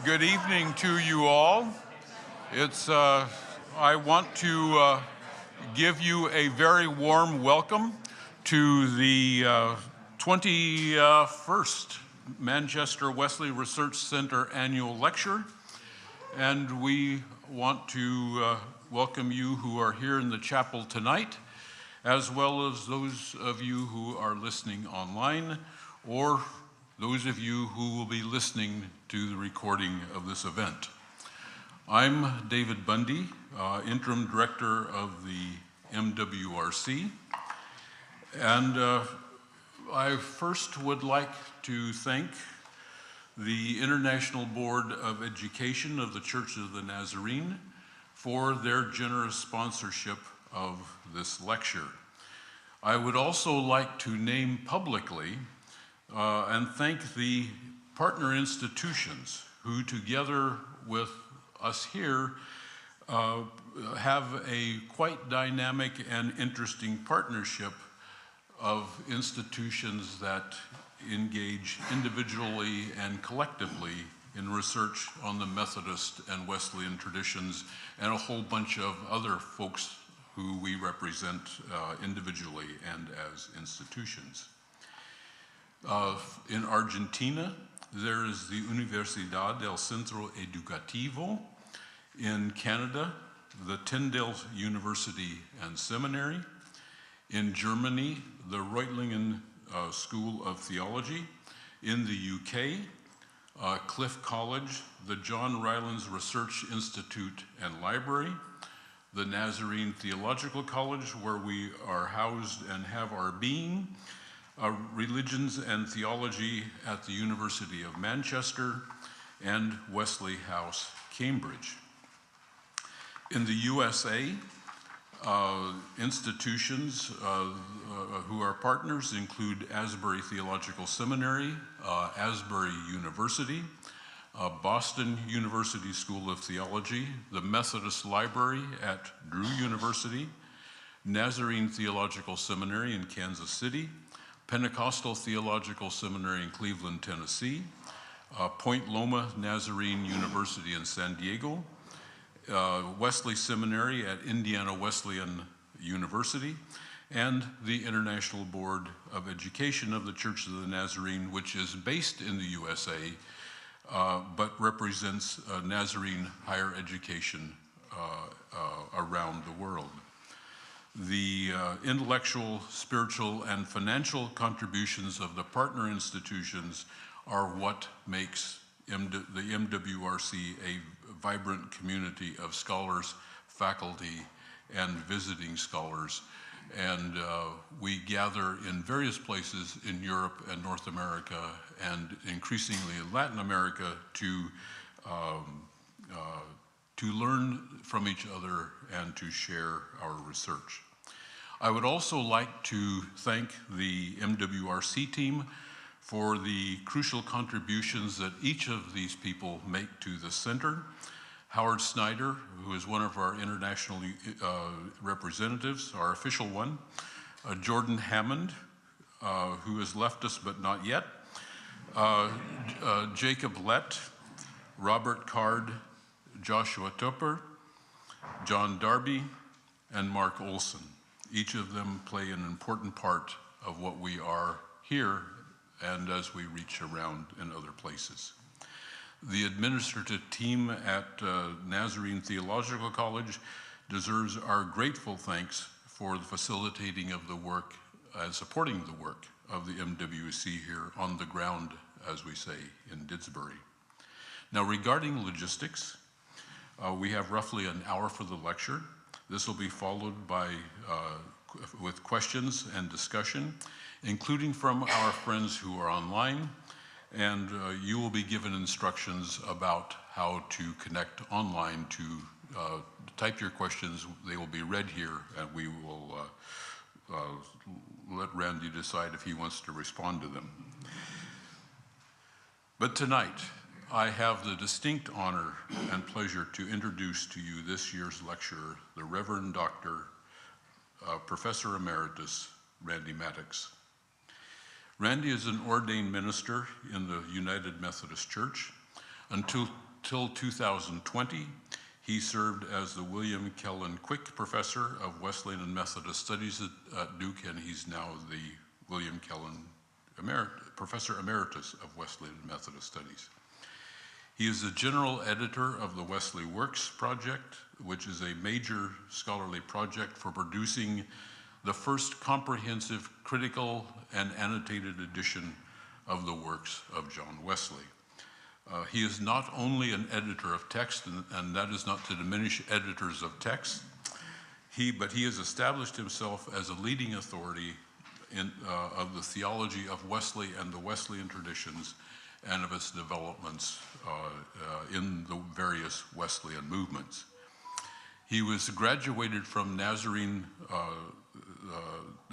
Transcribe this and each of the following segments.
Good evening to you all. I want to give you a very warm welcome to the 21st Manchester Wesley Research Center Annual Lecture. And we want to welcome you who are here in the chapel tonight, as well as those of you who are listening online, or those of you who will be listening to the recording of this event. I'm David Bundy, Interim Director of the MWRC, and I first would like to thank the International Board of Education of the Church of the Nazarene for their generous sponsorship of this lecture. I would also like to name publicly and thank the partner institutions who, together with us here, have a quite dynamic and interesting partnership of institutions that engage individually and collectively in research on the Methodist and Wesleyan traditions, and a whole bunch of other folks who we represent individually and as institutions. In Argentina, there is the Universidad del Centro Educativo. In Canada, the Tyndale University and Seminary. In Germany, the Reutlingen School of Theology. In the UK, Cliff College, the John Rylands Research Institute and Library, the Nazarene Theological College, where we are housed and have our being, Religions and Theology at the University of Manchester, and Wesley House, Cambridge. In the USA, institutions who are partners include Asbury Theological Seminary, Asbury University, Boston University School of Theology, the Methodist Library at Drew University, Nazarene Theological Seminary in Kansas City, Pentecostal Theological Seminary in Cleveland, Tennessee, Point Loma Nazarene University in San Diego, Wesley Seminary at Indiana Wesleyan University, and the International Board of Education of the Church of the Nazarene, which is based in the USA, but represents Nazarene higher education around the world. The intellectual, spiritual, and financial contributions of the partner institutions are what makes the MWRC a vibrant community of scholars, faculty, and visiting scholars. And we gather in various places in Europe and North America, and increasingly in Latin America, to learn from each other and to share our research. I would also like to thank the MWRC team for the crucial contributions that each of these people make to the center. Howard Snyder, who is one of our international representatives, our official one. Jordan Hammond, who has left us but not yet. Jacob Lett, Robert Card, Joshua Tupper, John Darby, and Mark Olson. Each of them play an important part of what we are here and as we reach around in other places. The administrative team at Nazarene Theological College deserves our grateful thanks for the facilitating of the work and supporting the work of the MWC here on the ground, as we say, in Didsbury. Now, regarding logistics, we have roughly an hour for the lecture. This will be followed by with questions and discussion, including from our friends who are online, and you will be given instructions about how to connect online to type your questions. They will be read here, and we will let Randy decide if he wants to respond to them. But tonight, I have the distinct honor and pleasure to introduce to you this year's lecturer, the Reverend Dr. Professor Emeritus Randy Maddox. Randy is an ordained minister in the United Methodist Church. Until Until 2020, he served as the William Kellen Quick Professor of Wesleyan and Methodist Studies at Duke, and he's now the William Kellen Professor Emeritus of Wesleyan and Methodist Studies. He is the general editor of the Wesley Works Project, which is a major scholarly project for producing the first comprehensive critical and annotated edition of the works of John Wesley. He is not only an editor of text, and that is not to diminish editors of text, but he has established himself as a leading authority of the theology of Wesley and the Wesleyan traditions and of its developments in the various Wesleyan movements. He was graduated from the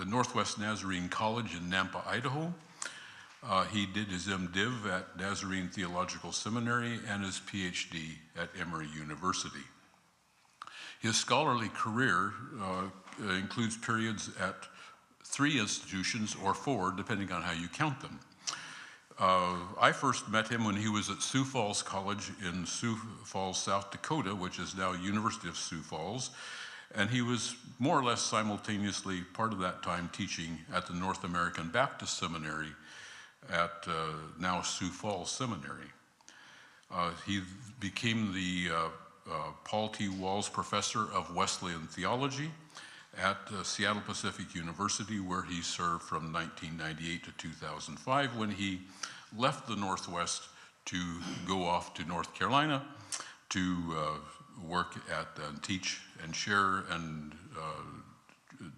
Northwest Nazarene College in Nampa, Idaho. He did his MDiv at Nazarene Theological Seminary and his PhD at Emory University. His scholarly career includes periods at 3 institutions or 4, depending on how you count them. I first met him when he was at Sioux Falls College in Sioux Falls, South Dakota, which is now University of Sioux Falls, and he was more or less simultaneously part of that time teaching at the North American Baptist Seminary at now Sioux Falls Seminary. He became the Paul T. Walls Professor of Wesleyan Theology at Seattle Pacific University, where he served from 1998 to 2005, when he left the Northwest to go off to North Carolina to work at and teach and share and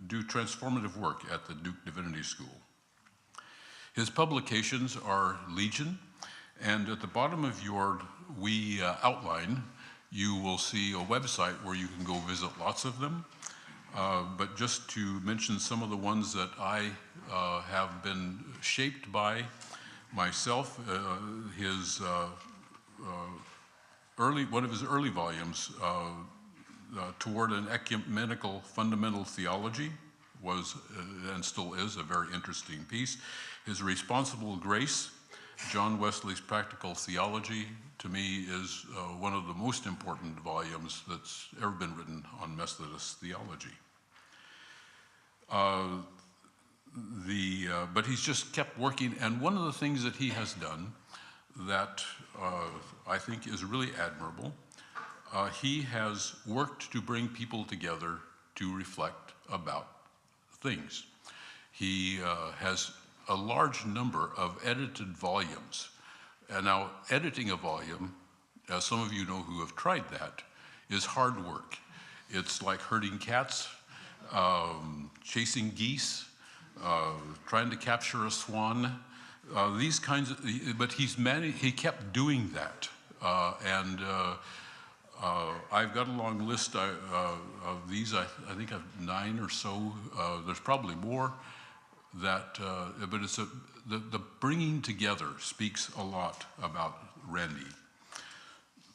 do transformative work at the Duke Divinity School. His publications are legion, and at the bottom of your outline, you will see a website where you can go visit lots of them. But just to mention some of the ones that I have been shaped by myself, one of his early volumes, Toward an Ecumenical Fundamental Theology, was and still is a very interesting piece. His Responsible Grace, John Wesley's Practical Theology, to me is one of the most important volumes that's ever been written on Methodist theology. But he's just kept working, and one of the things that he has done that I think is really admirable, he has worked to bring people together to reflect about things. He has a large number of edited volumes. And now, editing a volume, as some of you know who have tried that, is hard work. It's like herding cats, chasing geese, trying to capture a swan, these kinds of, but he kept doing that. I've got a long list of these. I think I've 9 or so. There's probably more. But it's the bringing together speaks a lot about Randy.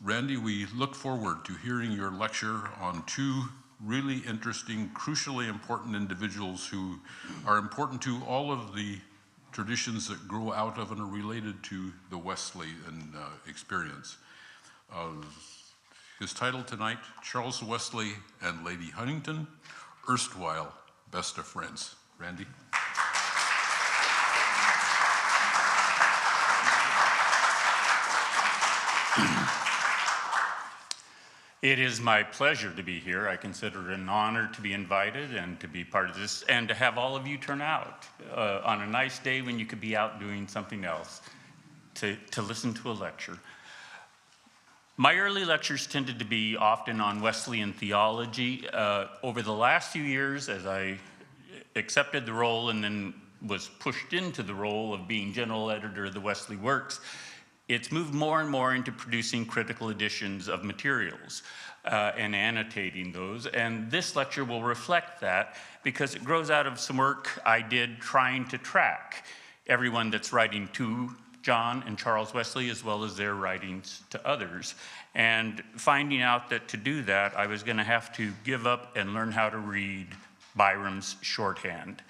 Randy, we look forward to hearing your lecture on 2 really interesting, crucially important individuals who are important to all of the traditions that grow out of and are related to the Wesleyan experience. His title tonight, Charles Wesley and Lady Huntington, erstwhile best of friends. Randy. It is my pleasure to be here. I consider it an honor to be invited and to be part of this and to have all of you turn out on a nice day when you could be out doing something else to listen to a lecture. My early lectures tended to be often on Wesleyan theology. Over the last few years, as I accepted the role and then was pushed into the role of being general editor of the Wesley Works, it's moved more and more into producing critical editions of materials and annotating those. And this lecture will reflect that because it grows out of some work I did trying to track everyone that's writing to John and Charles Wesley, as well as their writings to others. And finding out that to do that, I was going to have to give up and learn how to read Byram's shorthand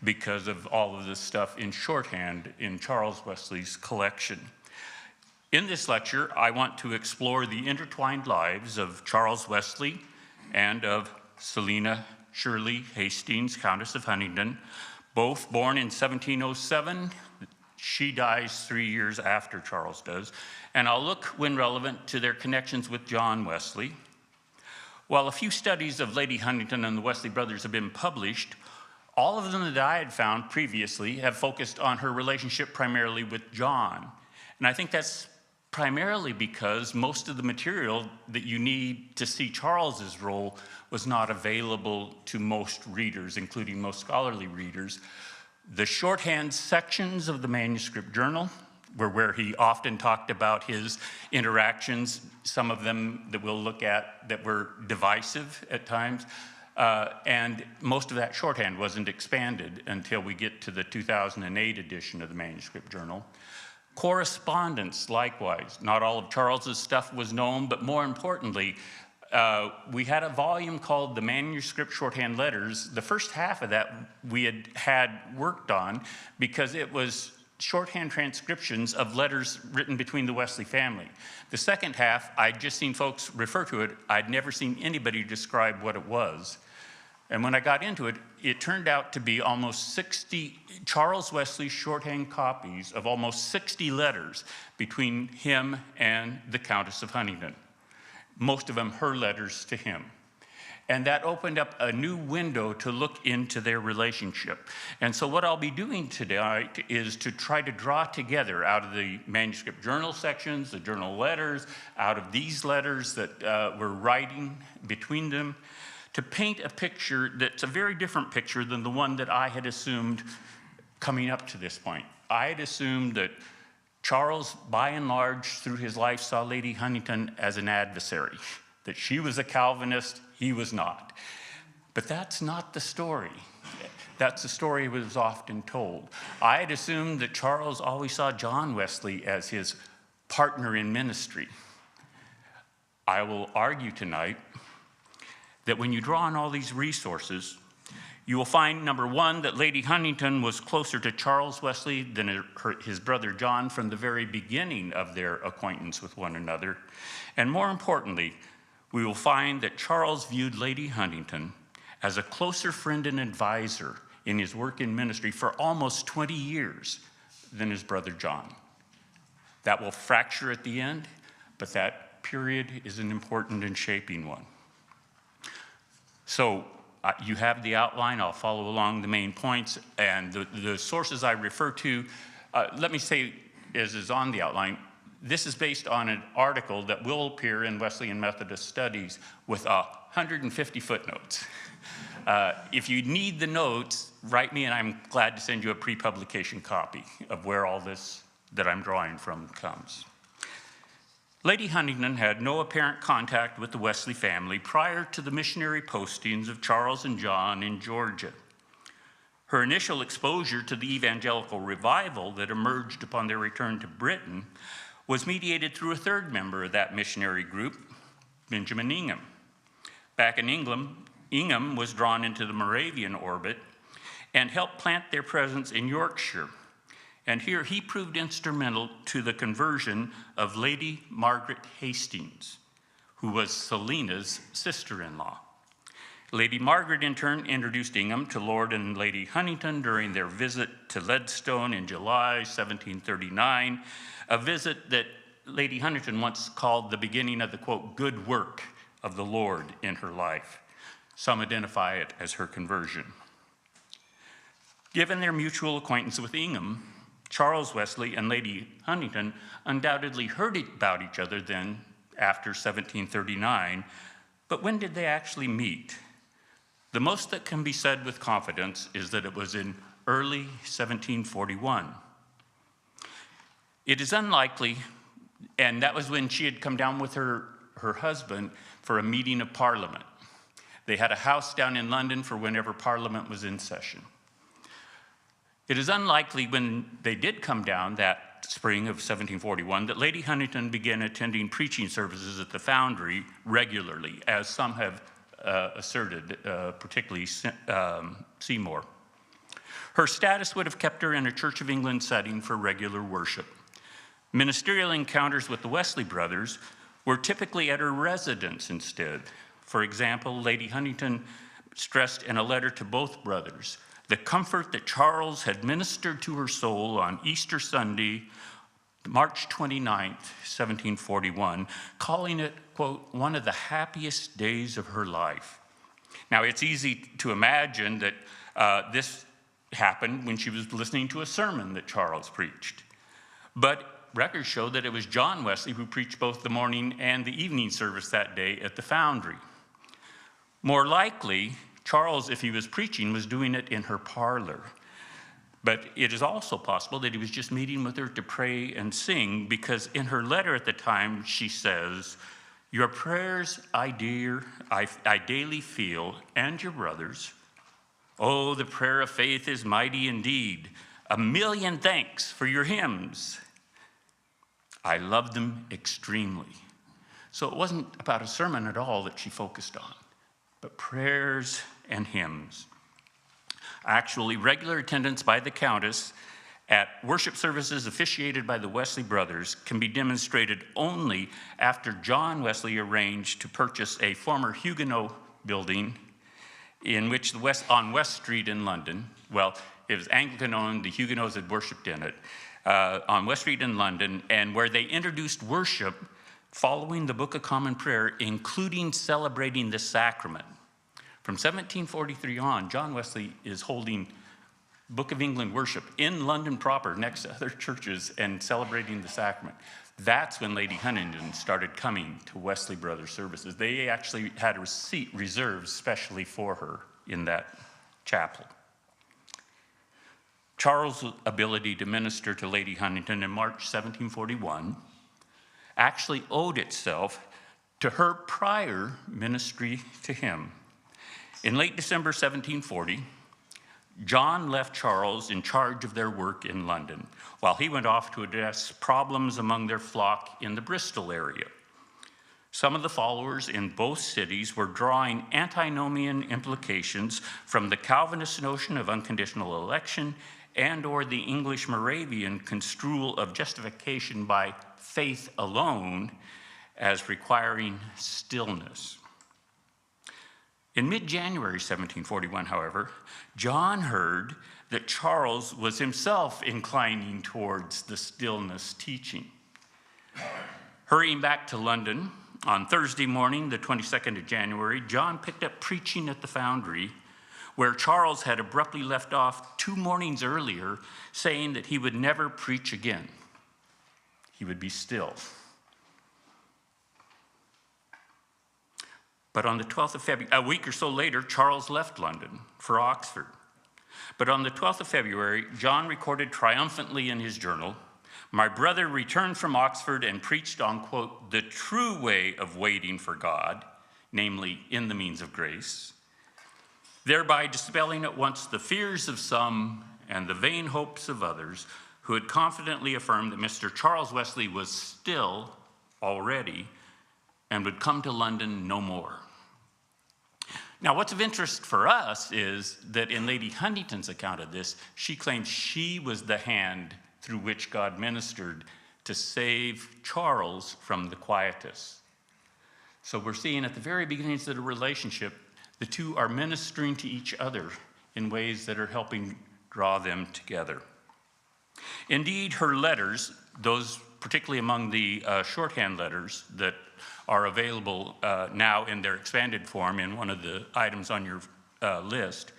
because of all of this stuff in shorthand in Charles Wesley's collection. In this lecture, I want to explore the intertwined lives of Charles Wesley and of Selina Shirley Hastings, Countess of Huntingdon, both born in 1707. She dies 3 years after Charles does. And I'll look, when relevant, to their connections with John Wesley. While a few studies of Lady Huntingdon and the Wesley brothers have been published, all of them that I had found previously have focused on her relationship primarily with John. And I think that's primarily because most of the material that you need to see Charles's role was not available to most readers, including most scholarly readers. The shorthand sections of the manuscript journal were where he often talked about his interactions, some of them that we'll look at that were divisive at times, and most of that shorthand wasn't expanded until we get to the 2008 edition of the manuscript journal. Correspondence, likewise. Not all of Charles's stuff was known, but more importantly, we had a volume called the Manuscript Shorthand Letters. The first half of that we had worked on because it was shorthand transcriptions of letters written between the Wesley family. The second half, I'd just seen folks refer to it. I'd never seen anybody describe what it was. And when I got into it, it turned out to be almost 60 Charles Wesley shorthand copies of almost 60 letters between him and the Countess of Huntingdon. Most of them her letters to him. And that opened up a new window to look into their relationship. And so what I'll be doing today is to try to draw together out of the manuscript journal sections, the journal letters, out of these letters that we're writing between them, to paint a picture that's a very different picture than the one that I had assumed coming up to this point. I had assumed that Charles, by and large, through his life, saw Lady Huntingdon as an adversary, that she was a Calvinist, he was not. But that's not the story. That's the story that was often told. I had assumed that Charles always saw John Wesley as his partner in ministry. I will argue tonight that when you draw on all these resources, you will find, number one, that Lady Huntingdon was closer to Charles Wesley than his brother John from the very beginning of their acquaintance with one another. And more importantly, we will find that Charles viewed Lady Huntingdon as a closer friend and advisor in his work in ministry for almost 20 years than his brother John. That will fracture at the end, but that period is an important and shaping one. So you have the outline. I'll follow along the main points. And the sources I refer to, let me say, as is on the outline, this is based on an article that will appear in Wesleyan Methodist Studies with 150 footnotes. If you need the notes, write me and I'm glad to send you a pre-publication copy of where all this that I'm drawing from comes. Lady Huntingdon had no apparent contact with the Wesley family prior to the missionary postings of Charles and John in Georgia. Her initial exposure to the evangelical revival that emerged upon their return to Britain was mediated through a third member of that missionary group, Benjamin Ingham. Back in England, Ingham was drawn into the Moravian orbit and helped plant their presence in Yorkshire. And here he proved instrumental to the conversion of Lady Margaret Hastings, who was Selina's sister-in-law. Lady Margaret, in turn, introduced Ingham to Lord and Lady Huntingdon during their visit to Ledstone in July 1739, a visit that Lady Huntingdon once called the beginning of the, quote, good work of the Lord in her life. Some identify it as her conversion. Given their mutual acquaintance with Ingham, Charles Wesley and Lady Huntingdon undoubtedly heard about each other then after 1739, but when did they actually meet? The most that can be said with confidence is that it was in early 1741. It is unlikely, and that was when she had come down with her husband for a meeting of Parliament. They had a house down in London for whenever Parliament was in session. It is unlikely when they did come down that spring of 1741 that Lady Huntingdon began attending preaching services at the Foundry regularly, as some have asserted, particularly Seymour. Her status would have kept her in a Church of England setting for regular worship. Ministerial encounters with the Wesley brothers were typically at her residence instead. For example, Lady Huntington stressed in a letter to both brothers the comfort that Charles had ministered to her soul on Easter Sunday, March 29th, 1741, calling it, quote, one of the happiest days of her life. Now, it's easy to imagine that this happened when she was listening to a sermon that Charles preached. But records show that it was John Wesley who preached both the morning and the evening service that day at the Foundry. More likely, Charles, if he was preaching, was doing it in her parlor. But it is also possible that he was just meeting with her to pray and sing, because in her letter at the time, she says, your prayers I daily feel, and your brothers. Oh, the prayer of faith is mighty indeed. A million thanks for your hymns. I love them extremely. So it wasn't about a sermon at all that she focused on, but prayers and hymns. Actually, regular attendance by the Countess at worship services officiated by the Wesley brothers can be demonstrated only after John Wesley arranged to purchase a former Huguenot building in which on West Street in London. Well, it was Anglican-owned, the Huguenots had worshiped in it, on West Street in London, and where they introduced worship following the Book of Common Prayer, including celebrating the sacrament. From 1743 on, John Wesley is holding Book of England worship in London proper next to other churches and celebrating the sacrament. That's when Lady Huntington started coming to Wesley Brothers services. They actually had a seat reserved specially for her in that chapel. Charles' ability to minister to Lady Huntington in March 1741 actually owed itself to her prior ministry to him. In late December 1740, John left Charles in charge of their work in London, while he went off to address problems among their flock in the Bristol area. Some of the followers in both cities were drawing antinomian implications from the Calvinist notion of unconditional election and/or the English Moravian construal of justification by faith alone as requiring stillness. In mid-January 1741, however, John heard that Charles was himself inclining towards the stillness teaching. Hurrying back to London, on Thursday morning, the 22nd of January, John picked up preaching at the Foundry, where Charles had abruptly left off 2 mornings earlier, saying that he would never preach again. He would be still. But on the 12th of February, a week or so later, Charles left London for Oxford. But on the 12th of February, John recorded triumphantly in his journal, my brother returned from Oxford and preached on, quote, the true way of waiting for God, namely in the means of grace, thereby dispelling at once the fears of some and the vain hopes of others who had confidently affirmed that Mr. Charles Wesley was still already and would come to London no more. Now, what's of interest for us is that in Lady Huntington's account of this, she claims she was the hand through which God ministered to save Charles from the Quietists. So we're seeing at the very beginnings of the relationship, the two are ministering to each other in ways that are helping draw them together. Indeed, her letters, those particularly among the shorthand letters that are available now in their expanded form in one of the items on your list.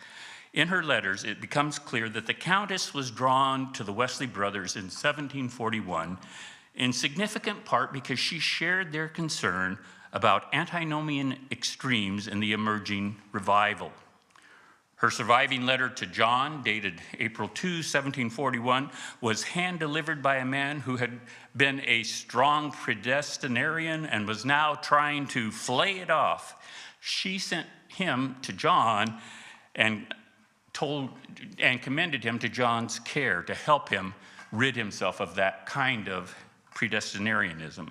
In her letters, it becomes clear that the Countess was drawn to the Wesley brothers in 1741 in significant part because she shared their concern about antinomian extremes in the emerging revival. Her surviving letter to John, dated April 2, 1741, was hand-delivered by a man who had been a strong predestinarian and was now trying to flay it off. She sent him to John and commended him to John's care to help him rid himself of that kind of predestinarianism.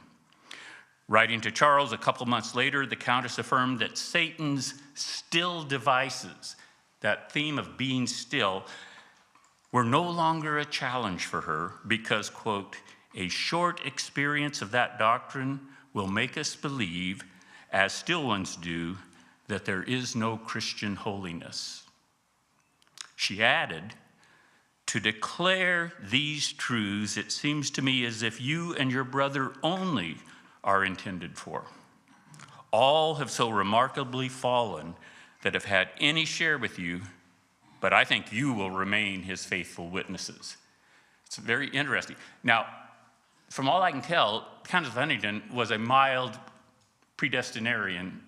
Writing to Charles a couple months later, the Countess affirmed that Satan's still devices, that theme of being still, were no longer a challenge for her because, quote, a short experience of that doctrine will make us believe, as still ones do, that there is no Christian holiness. She added, to declare these truths, it seems to me as if you and your brother only are intended for. All have so remarkably fallen that have had any share with you, but I think you will remain his faithful witnesses. It's very interesting. Now, from all I can tell, Countess Huntington was a mild predestinarian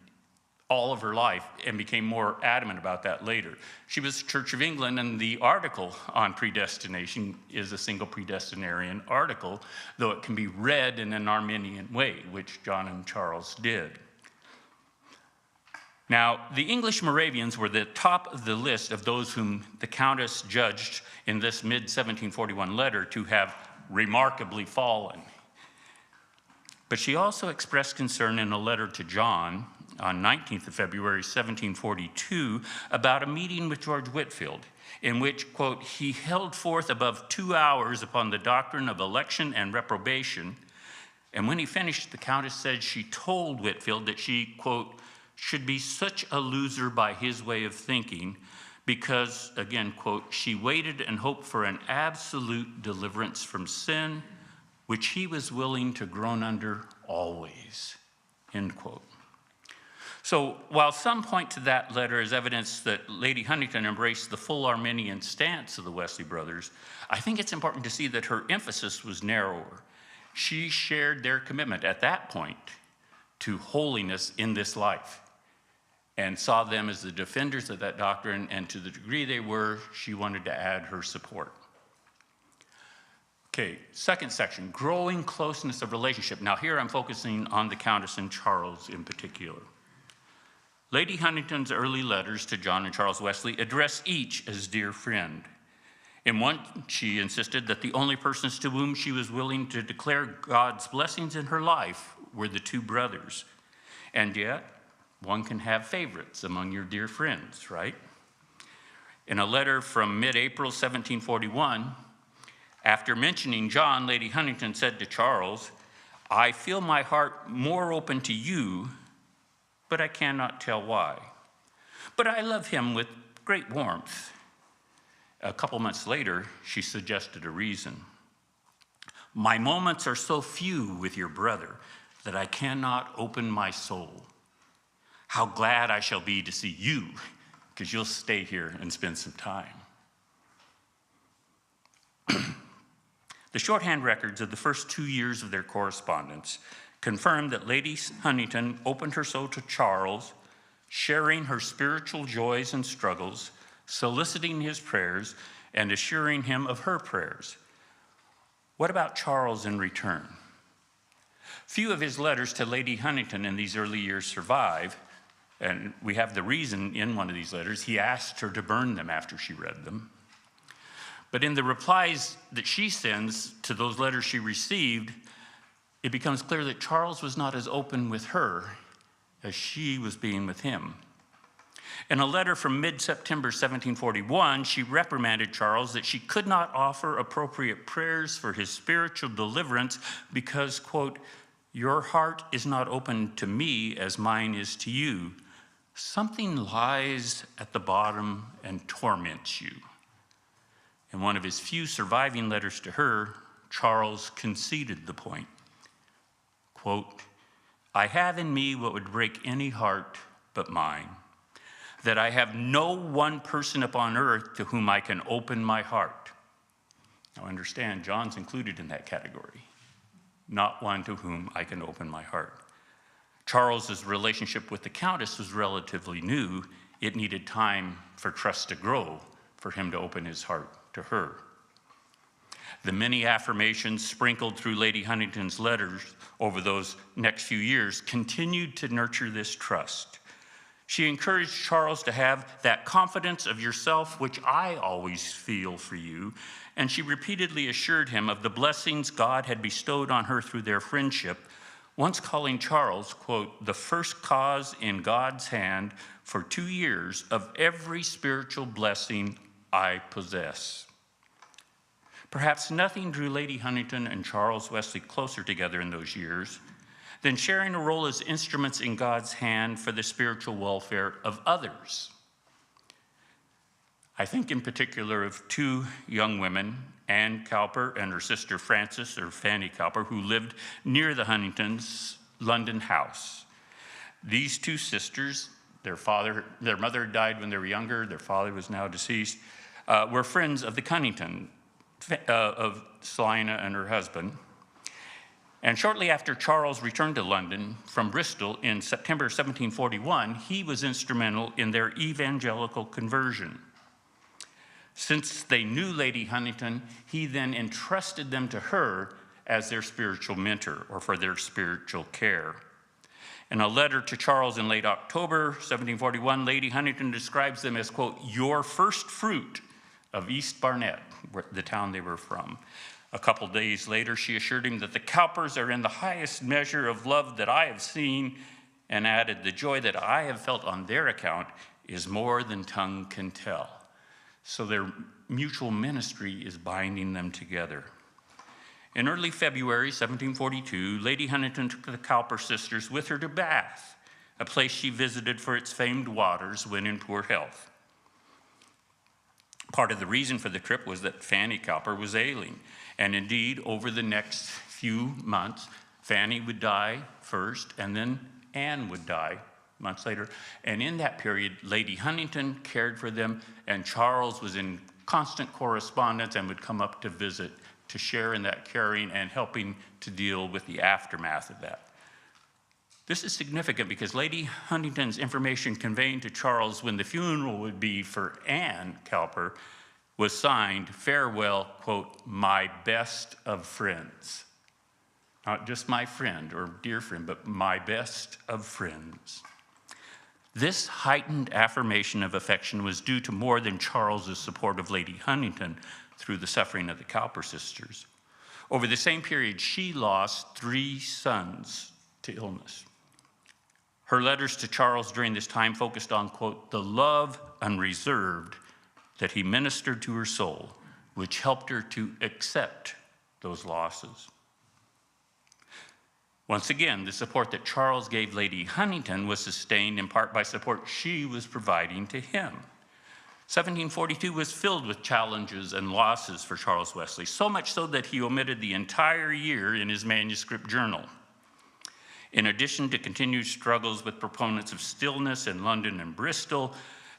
all of her life and became more adamant about that later. She was Church of England, and the article on predestination is a single predestinarian article, though it can be read in an Arminian way, which John and Charles did. Now, the English Moravians were the top of the list of those whom the Countess judged in this mid-1741 letter to have remarkably fallen. But she also expressed concern in a letter to John on 19th of February, 1742, about a meeting with George Whitefield, in which, quote, he held forth above 2 hours upon the doctrine of election and reprobation. And when he finished, the Countess said she told Whitefield that she, quote, should be such a loser by his way of thinking because, again, quote, she waited and hoped for an absolute deliverance from sin, which he was willing to groan under always, end quote. So while some point to that letter as evidence that Lady Huntington embraced the full Arminian stance of the Wesley brothers, I think it's important to see that her emphasis was narrower. She shared their commitment at that point to holiness in this life and saw them as the defenders of that doctrine, and to the degree they were, she wanted to add her support. Okay, second section, growing closeness of relationship. Now here I'm focusing on the Countess and Charles in particular. Lady Huntington's early letters to John and Charles Wesley address each as dear friend. In one, she insisted that the only persons to whom she was willing to declare God's blessings in her life were the two brothers. And yet, one can have favorites among your dear friends, right? In a letter from mid-April 1741, after mentioning John, Lady Huntington said to Charles, I feel my heart more open to you, but I cannot tell why. But I love him with great warmth. A couple months later, she suggested a reason. My moments are so few with your brother that I cannot open my soul. How glad I shall be to see you, because you'll stay here and spend some time. The shorthand records of the first 2 years of their correspondence confirm that Lady Huntington opened her soul to Charles, sharing her spiritual joys and struggles, soliciting his prayers, and assuring him of her prayers. What about Charles in return? Few of his letters to Lady Huntington in these early years survive, and we have the reason in one of these letters. He asked her to burn them after she read them. But in the replies that she sends to those letters she received, it becomes clear that Charles was not as open with her as she was being with him. In a letter from mid-September 1741, she reprimanded Charles that she could not offer appropriate prayers for his spiritual deliverance because, quote, your heart is not open to me as mine is to you. Something lies at the bottom and torments you. In one of his few surviving letters to her, Charles conceded the point. Quote, I have in me what would break any heart but mine, that I have no one person upon earth to whom I can open my heart. Now understand, John's included in that category. Not one to whom I can open my heart. Charles's relationship with the Countess was relatively new. It needed time for trust to grow for him to open his heart to her. The many affirmations sprinkled through Lady Huntington's letters over those next few years continued to nurture this trust. She encouraged Charles to have that confidence of yourself, which I always feel for you, and she repeatedly assured him of the blessings God had bestowed on her through their friendship, once calling Charles, quote, the first cause in God's hand for 2 years of every spiritual blessing I possess. Perhaps nothing drew Lady Huntington and Charles Wesley closer together in those years than sharing a role as instruments in God's hand for the spiritual welfare of others. I think in particular of two young women, Anne Cowper and her sister Frances, or Fanny Cowper, who lived near the Huntingtons' London house. These two sisters, their mother died when they were younger, their father was now deceased, were friends of the Cunnington, of Selina and her husband. And shortly after Charles returned to London from Bristol in September 1741, he was instrumental in their evangelical conversion. Since they knew Lady Huntington, he then entrusted them to her as their spiritual mentor or for their spiritual care. In a letter to Charles in late October 1741, Lady Huntington describes them as, quote, your first fruit of East Barnet, the town they were from. A couple days later, she assured him that the Cowpers are in the highest measure of love that I have seen, and added, the joy that I have felt on their account is more than tongue can tell. So their mutual ministry is binding them together. In early February 1742, Lady Huntington took the Cowper sisters with her to Bath, a place she visited for its famed waters when in poor health. Part of the reason for the trip was that Fanny Cowper was ailing. And indeed, over the next few months, Fanny would die first, and then Anne would die months later. And in that period, Lady Huntington cared for them, and Charles was in constant correspondence and would come up to visit to share in that caring and helping to deal with the aftermath of that. This is significant because Lady Huntington's information conveying to Charles when the funeral would be for Anne Cowper was signed, farewell, quote, my best of friends. Not just my friend or dear friend, but my best of friends. This heightened affirmation of affection was due to more than Charles's support of Lady Huntington through the suffering of the Cowper sisters. Over the same period, she lost 3 sons to illness. Her letters to Charles during this time focused on, quote, the love unreserved that he ministered to her soul, which helped her to accept those losses. Once again, the support that Charles gave Lady Huntington was sustained in part by support she was providing to him. 1742 was filled with challenges and losses for Charles Wesley, so much so that he omitted the entire year in his manuscript journal. In addition to continued struggles with proponents of stillness in London and Bristol,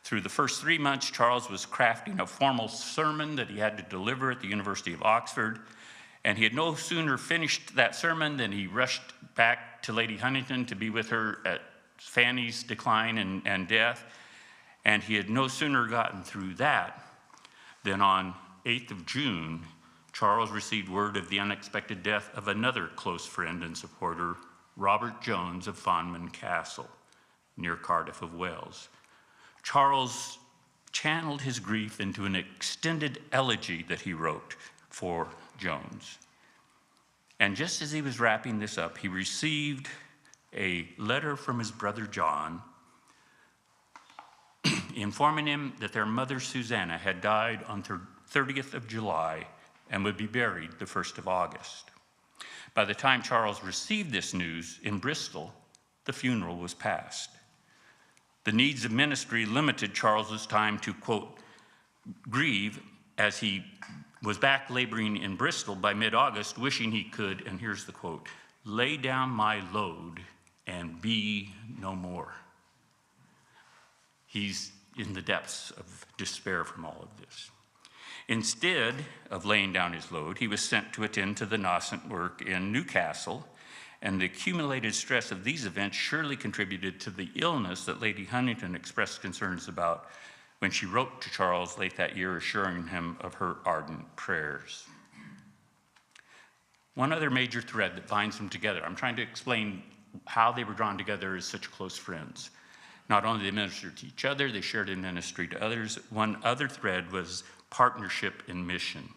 through the first 3 months, Charles was crafting a formal sermon that he had to deliver at the University of Oxford. And he had no sooner finished that sermon than he rushed back to Lady Huntington to be with her at Fanny's decline and death. And he had no sooner gotten through that than on 8th of June, Charles received word of the unexpected death of another close friend and supporter, Robert Jones of Fonman Castle, near Cardiff of Wales. Charles channeled his grief into an extended elegy that he wrote for Jones. And just as he was wrapping this up, he received a letter from his brother John informing him that their mother Susanna had died on 30th of July and would be buried the 1st of August. By the time Charles received this news in Bristol, the funeral was past. The needs of ministry limited Charles's time to, quote, grieve, as he was back laboring in Bristol by mid-August, wishing he could, and here's the quote, lay down my load and be no more. He's in the depths of despair from all of this. Instead of laying down his load, he was sent to attend to the nascent work in Newcastle, and the accumulated stress of these events surely contributed to the illness that Lady Huntington expressed concerns about when she wrote to Charles late that year, assuring him of her ardent prayers. One other major thread that binds them together, I'm trying to explain how they were drawn together as such close friends. Not only did they minister to each other, they shared in ministry to others. One other thread was partnership in mission.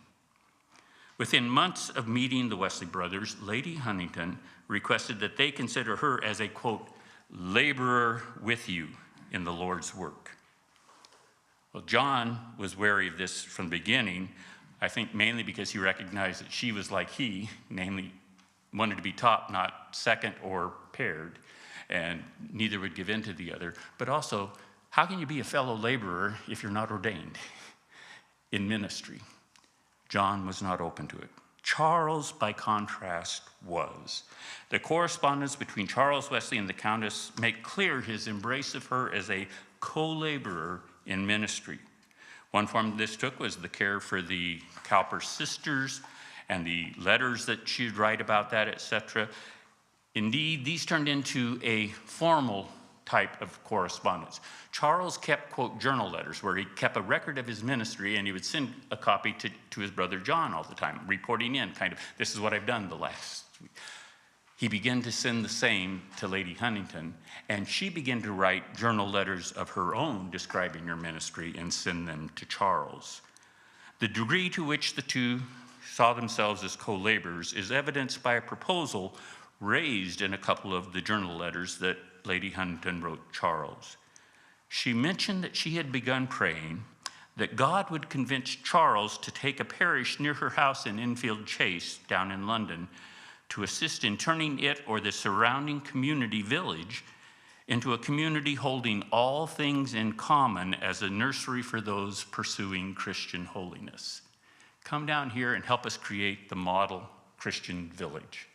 Within months of meeting the Wesley brothers, Lady Huntington requested that they consider her as a, quote, laborer with you in the Lord's work. Well, John was wary of this from the beginning. I think mainly because he recognized that she was like he, namely wanted to be top, not second or paired, and neither would give in to the other. But also, how can you be a fellow laborer if you're not ordained in ministry? John was not open to it. Charles, by contrast, was. The correspondence between Charles Wesley and the Countess make clear his embrace of her as a co-laborer in ministry. One form this took was the care for the Cowper sisters and the letters that she'd write about that, etc. Indeed, these turned into a formal type of correspondence. Charles kept, quote, journal letters where he kept a record of his ministry, and he would send a copy to his brother John all the time, reporting in kind of, this is what I've done the last week. He began to send the same to Lady Huntington, and she began to write journal letters of her own describing her ministry and send them to Charles. The degree to which the two saw themselves as co-laborers is evidenced by a proposal raised in a couple of the journal letters that Lady Huntington wrote Charles. She mentioned that she had begun praying that God would convince Charles to take a parish near her house in Enfield Chase down in London to assist in turning it or the surrounding community village into a community holding all things in common as a nursery for those pursuing Christian holiness. Come down here and help us create the model Christian village,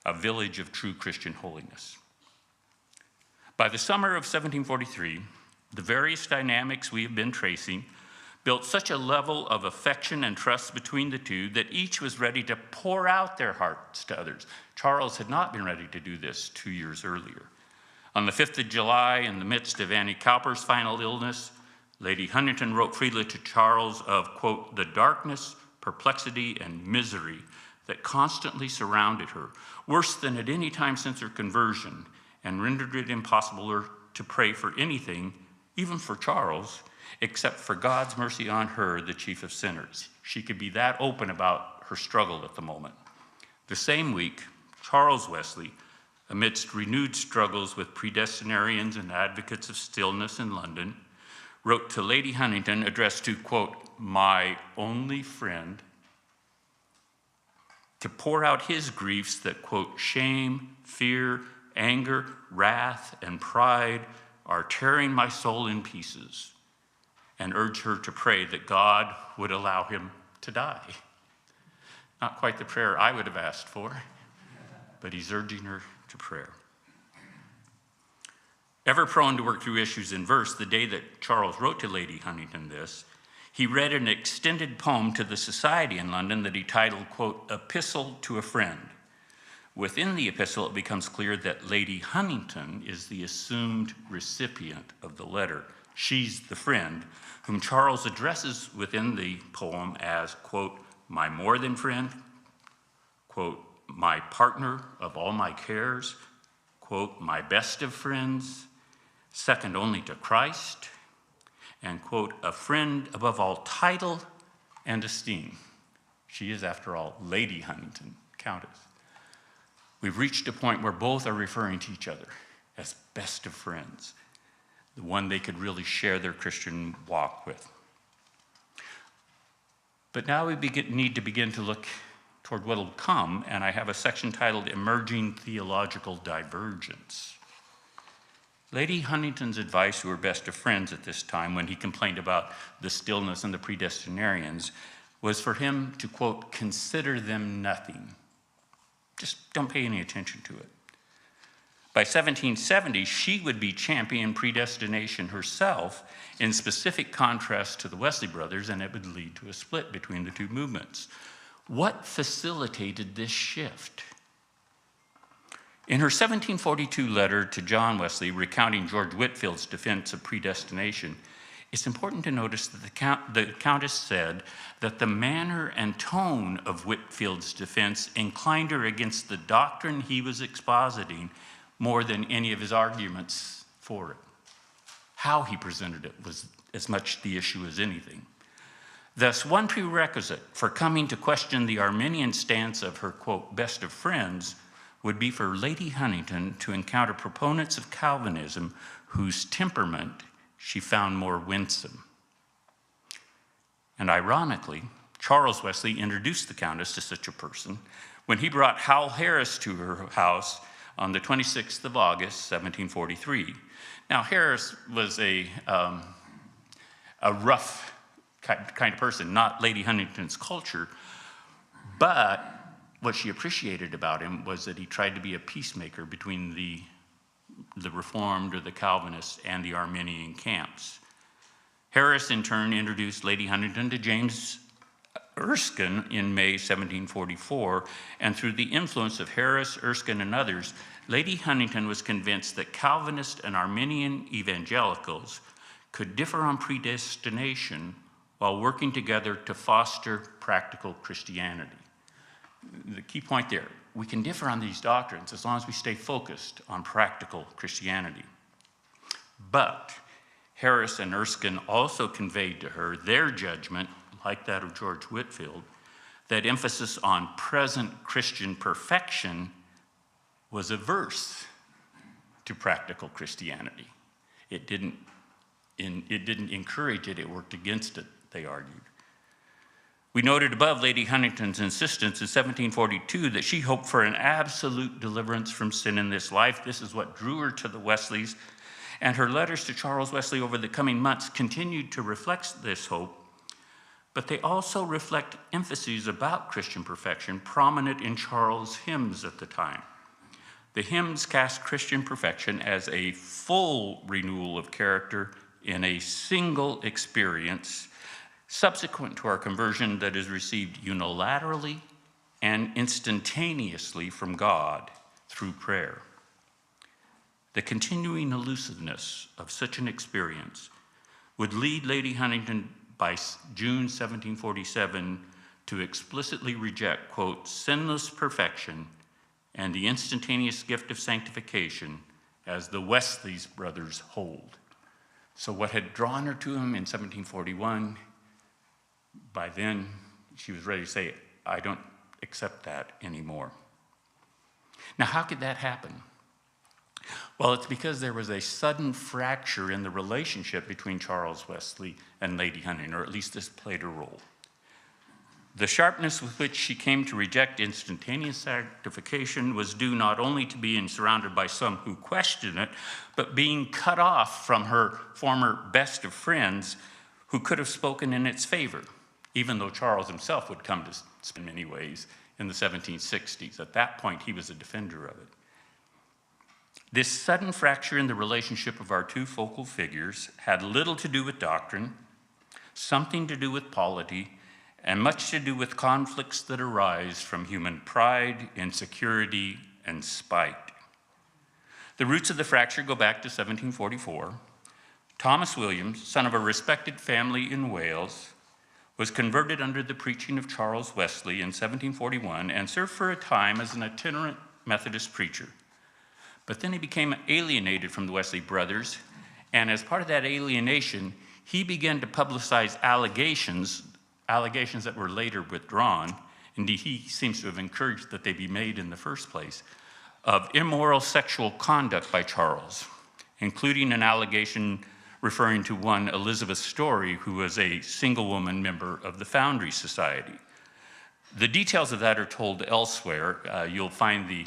a village of true Christian holiness. By the summer of 1743, the various dynamics we have been tracing built such a level of affection and trust between the two that each was ready to pour out their hearts to others. Charles had not been ready to do this 2 years earlier. On the 5th of July, in the midst of Annie Cowper's final illness, Lady Huntington wrote freely to Charles of, quote, the darkness, perplexity, and misery that constantly surrounded her, worse than at any time since her conversion, and rendered it impossible to pray for anything, even for Charles, except for God's mercy on her, the chief of sinners. She could be that open about her struggle at the moment. The same week, Charles Wesley, amidst renewed struggles with predestinarians and advocates of stillness in London, wrote to Lady Huntington, addressed to, quote, my only friend, to pour out his griefs that, quote, shame, fear, anger, wrath, and pride are tearing my soul in pieces, and urge her to pray that God would allow him to die. Not quite the prayer I would have asked for, but he's urging her to prayer. Ever prone to work through issues in verse, the day that Charles wrote to Lady Huntington this, he read an extended poem to the society in London that he titled, quote, Epistle to a Friend. Within the epistle, it becomes clear that Lady Huntington is the assumed recipient of the letter. She's the friend whom Charles addresses within the poem as, quote, my more than friend, quote, my partner of all my cares, quote, my best of friends, second only to Christ, and, quote, a friend above all title and esteem. She is, after all, Lady Huntington, Countess. We've reached a point where both are referring to each other as best of friends, the one they could really share their Christian walk with. But now we need to begin to look toward what will come, and I have a section titled Emerging Theological Divergence. Lady Huntington's advice to her best of friends at this time, when he complained about the stillness and the predestinarians, was for him to, quote, consider them nothing. Just don't pay any attention to it. By 1770, she would be championing predestination herself, in specific contrast to the Wesley brothers, and it would lead to a split between the two movements. What facilitated this shift? In her 1742 letter to John Wesley, recounting George Whitfield's defense of predestination, it's important to notice that the Countess said that the manner and tone of Whitfield's defense inclined her against the doctrine he was expositing more than any of his arguments for it. How he presented it was as much the issue as anything. Thus, one prerequisite for coming to question the Arminian stance of her, quote, best of friends would be for Lady Huntington to encounter proponents of Calvinism whose temperament she found more winsome. And ironically, Charles Wesley introduced the Countess to such a person when he brought Howell Harris to her house on the 26th of August, 1743. Now, Harris was a rough kind of person, not Lady Huntington's culture, but what she appreciated about him was that he tried to be a peacemaker between the Reformed or the Calvinists and the Arminian camps. Harris, in turn, introduced Lady Huntington to James Erskine in May 1744, and through the influence of Harris, Erskine, and others, Lady Huntington was convinced that Calvinist and Arminian evangelicals could differ on predestination while working together to foster practical Christianity. The key point there, we can differ on these doctrines as long as we stay focused on practical Christianity. But Harris and Erskine also conveyed to her their judgment, like that of George Whitefield, that emphasis on present Christian perfection was averse to practical Christianity. It didn't encourage it, it worked against it, they argued. We noted above Lady Huntington's insistence in 1742 that she hoped for an absolute deliverance from sin in this life. This is what drew her to the Wesleys, and her letters to Charles Wesley over the coming months continued to reflect this hope, but they also reflect emphases about Christian perfection prominent in Charles' hymns at the time. The hymns cast Christian perfection as a full renewal of character in a single experience subsequent to our conversion that is received unilaterally and instantaneously from God through prayer. The continuing elusiveness of such an experience would lead Lady Huntington by June 1747 to explicitly reject, quote, sinless perfection and the instantaneous gift of sanctification as the Wesley's brothers hold. So what had drawn her to him in 1741, by then she was ready to say, I don't accept that anymore. Now, how could that happen? Well, it's because there was a sudden fracture in the relationship between Charles Wesley and Lady Huntington, or at least this played a role. The sharpness with which she came to reject instantaneous sanctification was due not only to being surrounded by some who questioned it, but being cut off from her former best of friends who could have spoken in its favor, even though Charles himself would come to speak in many ways in the 1760s. At that point, he was a defender of it. This sudden fracture in the relationship of our two focal figures had little to do with doctrine, something to do with polity, and much to do with conflicts that arise from human pride, insecurity, and spite. The roots of the fracture go back to 1744. Thomas Williams, son of a respected family in Wales, was converted under the preaching of Charles Wesley in 1741 and served for a time as an itinerant Methodist preacher. But then he became alienated from the Wesley brothers, and as part of that alienation, he began to publicize allegations that were later withdrawn. Indeed, he seems to have encouraged that they be made in the first place, of immoral sexual conduct by Charles, including an allegation referring to one Elizabeth Story, who was a single woman member of the Foundry Society. The details of that are told elsewhere. You'll find the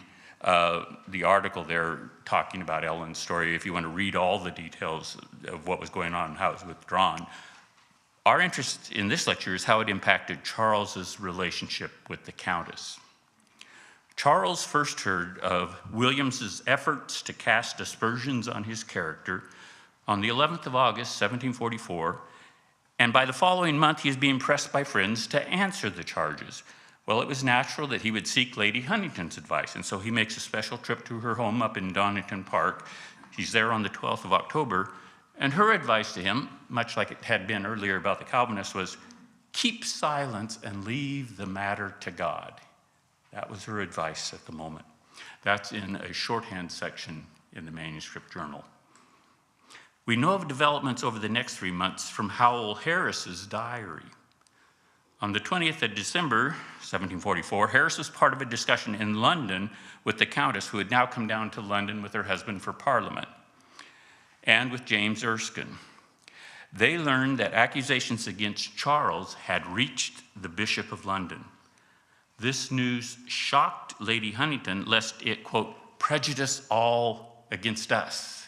article there talking about Ellen's story if you want to read all the details of what was going on and how it was withdrawn. Our interest in this lecture is how it impacted Charles's relationship with the Countess. Charles first heard of Williams's efforts to cast aspersions on his character on the 11th of August, 1744, and by the following month he is being pressed by friends to answer the charges. Well, it was natural that he would seek Lady Huntington's advice, and so he makes a special trip to her home up in Donington Park. He's there on the 12th of October, and her advice to him, much like it had been earlier about the Calvinists, was keep silence and leave the matter to God. That was her advice at the moment. That's in a shorthand section in the manuscript journal. We know of developments over the next 3 months from Howell Harris's diary. On the 20th of December, 1744, Harris was part of a discussion in London with the Countess, who had now come down to London with her husband for Parliament, and with James Erskine. they learned that accusations against Charles had reached the Bishop of London. This news shocked Lady Huntington, lest it, quote, prejudice all against us.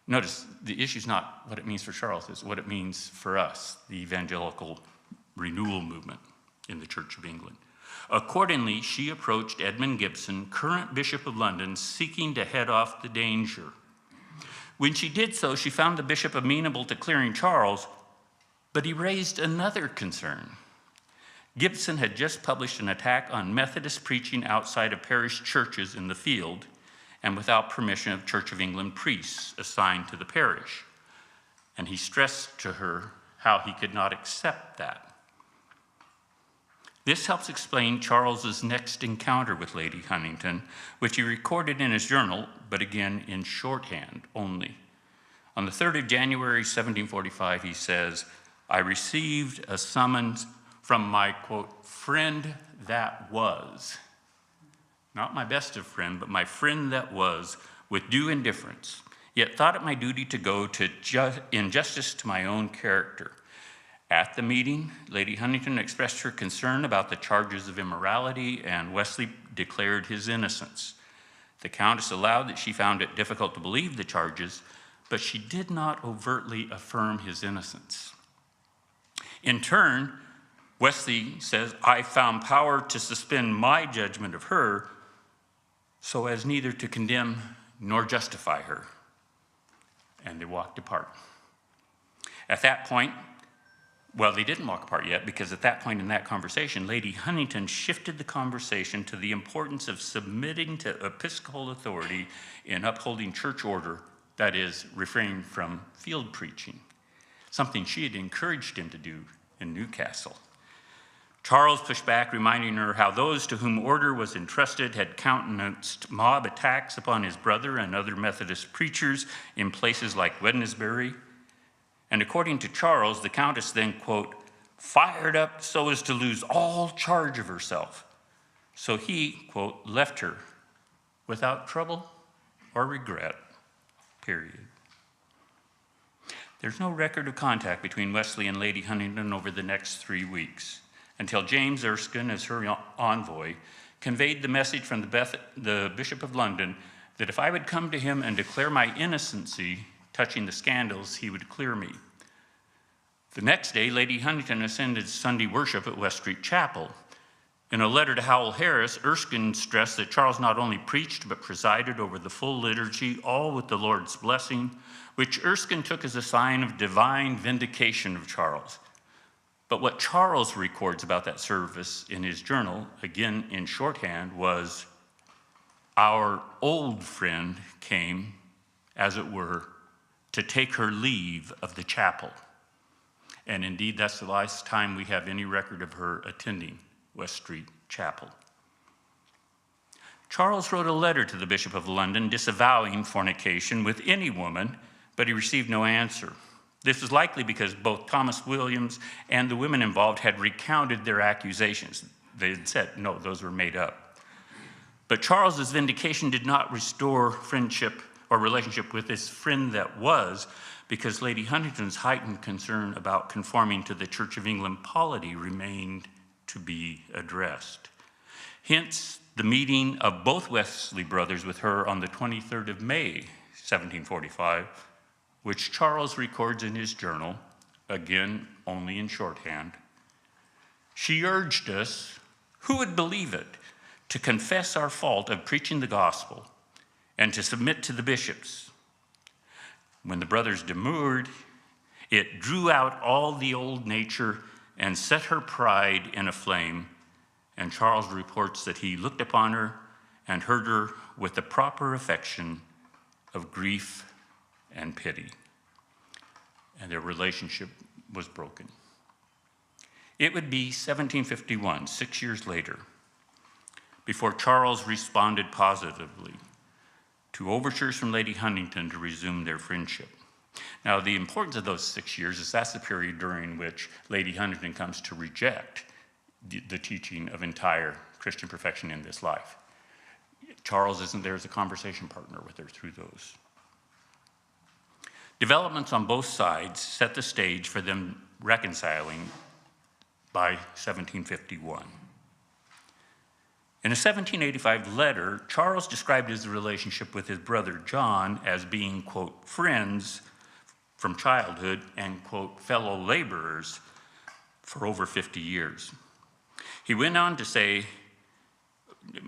Notice, the issue is not what it means for Charles, it's what it means for us, the evangelical renewal movement in the Church of England. Accordingly, she approached Edmund Gibson, current Bishop of London, seeking to head off the danger. When she did so, she found the bishop amenable to clearing Charles, but he raised another concern. Gibson had just published an attack on Methodist preaching outside of parish churches in the field and without permission of Church of England priests assigned to the parish. And he stressed to her how he could not accept that. This helps explain Charles's next encounter with Lady Huntington, which he recorded in his journal, but again in shorthand only. On the 3rd of January, 1745, he says, I received a summons from my, quote, friend that was. Not my best of friend, but my friend that was, with due indifference, yet thought it my duty to go to in justice to my own character. At the meeting, Lady Huntington expressed her concern about the charges of immorality, and Wesley declared his innocence. The Countess allowed that she found it difficult to believe the charges, but she did not overtly affirm his innocence. In turn, Wesley says, I found power to suspend my judgment of her so as neither to condemn nor justify her. And they walked apart. At that point, well, they didn't walk apart yet, because at that point in that conversation, Lady Huntington shifted the conversation to the importance of submitting to episcopal authority in upholding church order, that is, refraining from field preaching, something she had encouraged him to do in Newcastle. Charles pushed back, reminding her how those to whom order was entrusted had countenanced mob attacks upon his brother and other Methodist preachers in places like Wednesbury. And according to Charles, the Countess then, quote, fired up so as to lose all charge of herself. So he, quote, left her without trouble or regret, period. There's no record of contact between Wesley and Lady Huntington over the next 3 weeks, until James Erskine, as her envoy, conveyed the message from the Bishop of London that if I would come to him and declare my innocency touching the scandals, he would clear me. The next day, Lady Huntington attended Sunday worship at West Street Chapel. In a letter to Howell Harris, Erskine stressed that Charles not only preached but presided over the full liturgy, all with the Lord's blessing, which Erskine took as a sign of divine vindication of Charles. But what Charles records about that service in his journal, again in shorthand, was our old friend came, as it were, to take her leave of the chapel. And indeed, that's the last time we have any record of her attending West Street Chapel. Charles wrote a letter to the Bishop of London disavowing fornication with any woman, but he received no answer. This is likely because both Thomas Williams and the women involved had recounted their accusations. They had said, no, those were made up. But Charles's vindication did not restore friendship or relationship with his friend that was, because Lady Huntington's heightened concern about conforming to the Church of England polity remained to be addressed. Hence, the meeting of both Wesley brothers with her on the 23rd of May, 1745, which Charles records in his journal, again, only in shorthand. She urged us, who would believe it, to confess our fault of preaching the gospel and to submit to the bishops. When the brothers demurred, it drew out all the old nature and set her pride in a flame, and Charles reports that he looked upon her and heard her with the proper affection of grief and pity, and their relationship was broken. It would be 1751, 6 years later, before Charles responded positively to overtures from Lady Huntington to resume their friendship. Now, the importance of those 6 years is that's the period during which Lady Huntington comes to reject the teaching of entire Christian perfection in this life. Charles isn't there as a conversation partner with her through those. Developments on both sides set the stage for them reconciling by 1751. In a 1785 letter, Charles described his relationship with his brother John as being, quote, friends from childhood and, quote, fellow laborers for over 50 years. He went on to say,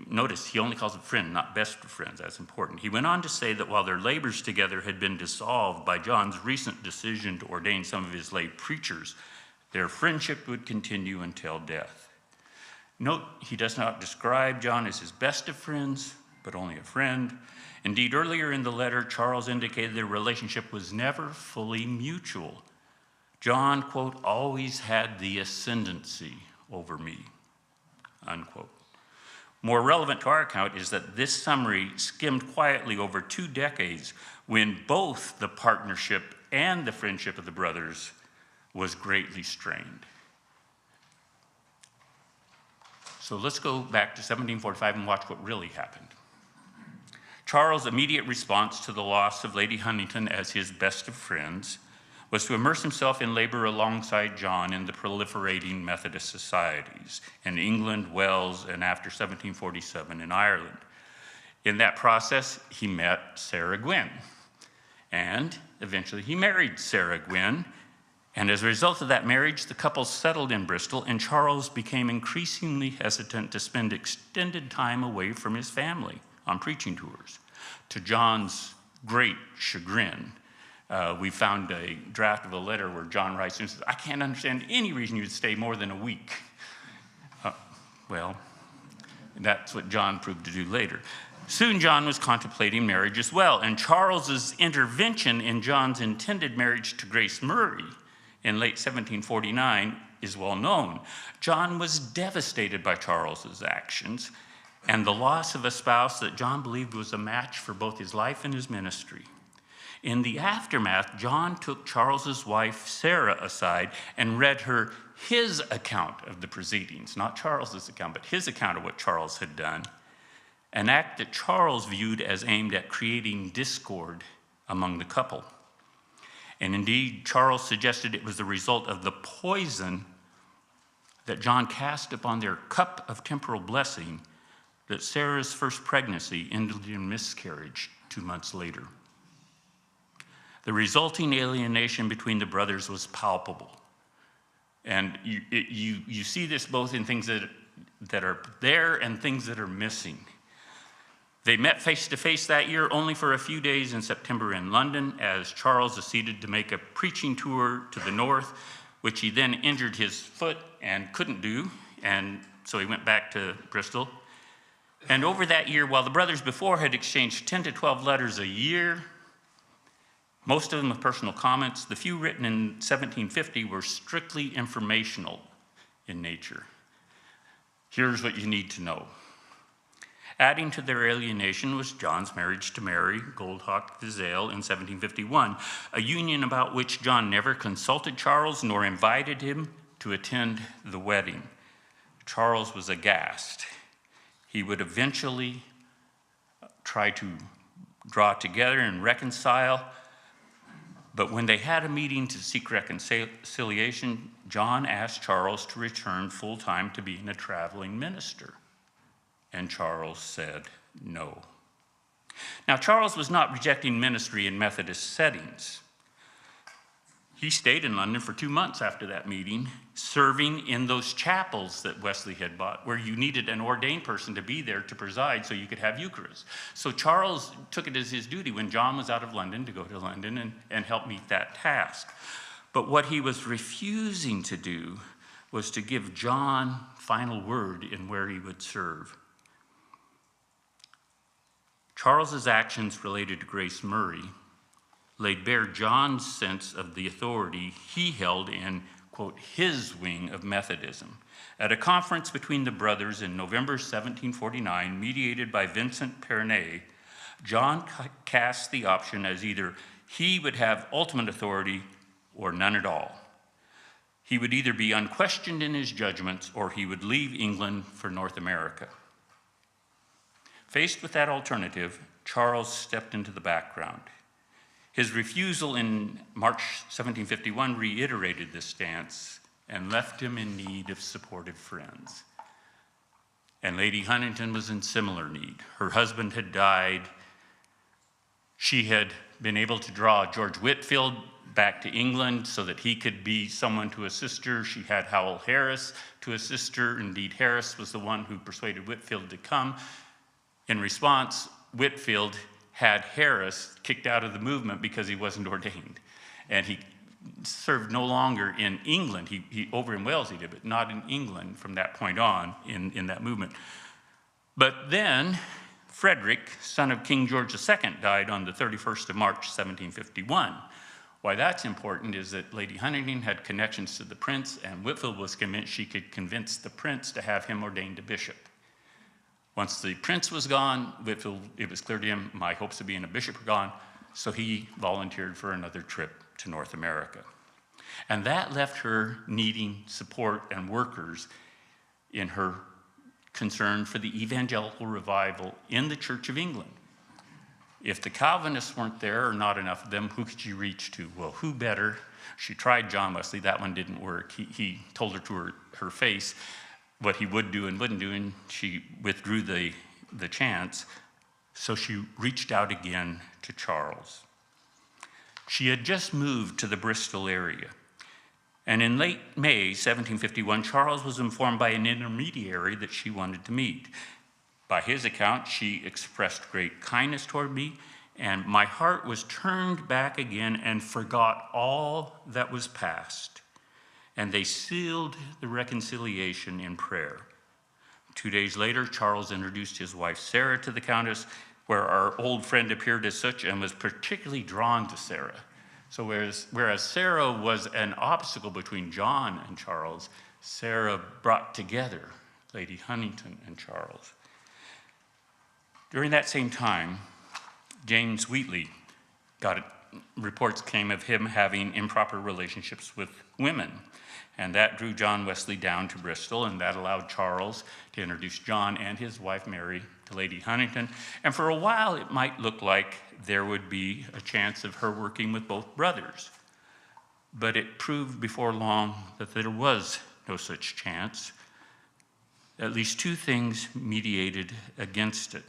notice he only calls it friend, not best of friends, that's important. He went on to say that while their labors together had been dissolved by John's recent decision to ordain some of his lay preachers, their friendship would continue until death. Note, he does not describe John as his best of friends, but only a friend. Indeed, earlier in the letter, Charles indicated their relationship was never fully mutual. John, quote, always had the ascendancy over me, unquote. More relevant to our account is that this summary skimmed quietly over 2 decades when both the partnership and the friendship of the brothers was greatly strained. So let's go back to 1745 and watch what really happened. Charles' immediate response to the loss of Lady Huntington as his best of friends was to immerse himself in labor alongside John in the proliferating Methodist societies in England, Wales, and after 1747 in Ireland. In that process, he met Sarah Gwynn, and eventually he married Sarah Gwynn. And as a result of that marriage, the couple settled in Bristol, and Charles became increasingly hesitant to spend extended time away from his family on preaching tours. To John's great chagrin, we found a draft of a letter where John writes and says, I can't understand any reason you'd stay more than a week. Well, that's what John proved to do later. Soon John was contemplating marriage as well, and Charles's intervention in John's intended marriage to Grace Murray in late 1749 is well known. John was devastated by Charles's actions and the loss of a spouse that John believed was a match for both his life and his ministry. In the aftermath, John took Charles's wife, Sarah, aside and read her his account of the proceedings, not Charles's account, but his account of what Charles had done, an act that Charles viewed as aimed at creating discord among the couple. And indeed, Charles suggested it was the result of the poison that John cast upon their cup of temporal blessing that Sarah's first pregnancy ended in miscarriage 2 months later. The resulting alienation between the brothers was palpable. And you see this both in things that are there and things that are missing. They met face-to-face that year only for a few days in September in London as Charles acceded to make a preaching tour to the north, which he then injured his foot and couldn't do, and so he went back to Bristol. And over that year, while the brothers before had exchanged 10 to 12 letters a year, most of them with personal comments, the few written in 1750 were strictly informational in nature. Here's what you need to know. Adding to their alienation was John's marriage to Mary Goldhawk Vizale in 1751, a union about which John never consulted Charles nor invited him to attend the wedding. Charles was aghast. He would eventually try to draw together and reconcile, but when they had a meeting to seek reconciliation, John asked Charles to return full-time to being a traveling minister. And Charles said no. Now, Charles was not rejecting ministry in Methodist settings. He stayed in London for 2 months after that meeting, serving in those chapels that Wesley had bought, where you needed an ordained person to be there to preside so you could have Eucharist. So Charles took it as his duty when John was out of London to go to London and help meet that task. But what he was refusing to do was to give John final word in where he would serve. Charles's actions related to Grace Murray laid bare John's sense of the authority he held in, quote, his wing of Methodism. At a conference between the brothers in November 1749, mediated by Vincent Pernay, John cast the option as either he would have ultimate authority or none at all. He would either be unquestioned in his judgments or he would leave England for North America. Faced with that alternative, Charles stepped into the background. His refusal in March 1751 reiterated this stance and left him in need of supportive friends. And Lady Huntington was in similar need. Her husband had died. She had been able to draw George Whitefield back to England so that he could be someone to assist her. She had Howell Harris to assist her. Indeed, Harris was the one who persuaded Whitefield to come. In response, Whitefield had Harris kicked out of the movement because he wasn't ordained. And he served no longer in England. He over in Wales he did, but not in England from that point on in that movement. But then Frederick, son of King George II, died on the 31st of March, 1751. Why that's important is that Lady Huntington had connections to the prince, and Whitefield was convinced she could convince the prince to have him ordained a bishop. Once the prince was gone, Whitefield, it was clear to him, my hopes of being a bishop are gone, so he volunteered for another trip to North America. And that left her needing support and workers in her concern for the evangelical revival in the Church of England. If the Calvinists weren't there, or not enough of them, who could she reach to? Well, who better? She tried John Wesley. That one didn't work. He told her to her face what he would do and wouldn't do, and she withdrew the chance. So she reached out again to Charles. She had just moved to the Bristol area. And in late May 1751, Charles was informed by an intermediary that she wanted to meet. By his account, she expressed great kindness toward me, and my heart was turned back again and forgot all that was past. And they sealed the reconciliation in prayer. 2 days later, Charles introduced his wife Sarah to the Countess, where our old friend appeared as such and was particularly drawn to Sarah. So whereas Sarah was an obstacle between John and Charles, Sarah brought together Lady Huntington and Charles. During that same time, James Wheatley reports came of him having improper relationships with women. And that drew John Wesley down to Bristol, and that allowed Charles to introduce John and his wife Mary to Lady Huntington. And for a while, it might look like there would be a chance of her working with both brothers. But it proved before long that there was no such chance. At least two things mediated against it.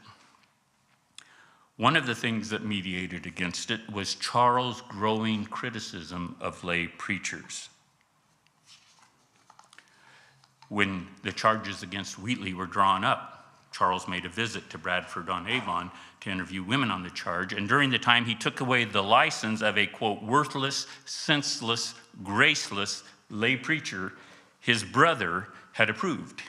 One of the things that mediated against it was Charles' growing criticism of lay preachers. When the charges against Wheatley were drawn up, Charles made a visit to Bradford-on-Avon to interview women on the charge, and during the time he took away the license of a, quote, worthless, senseless, graceless lay preacher his brother had approved.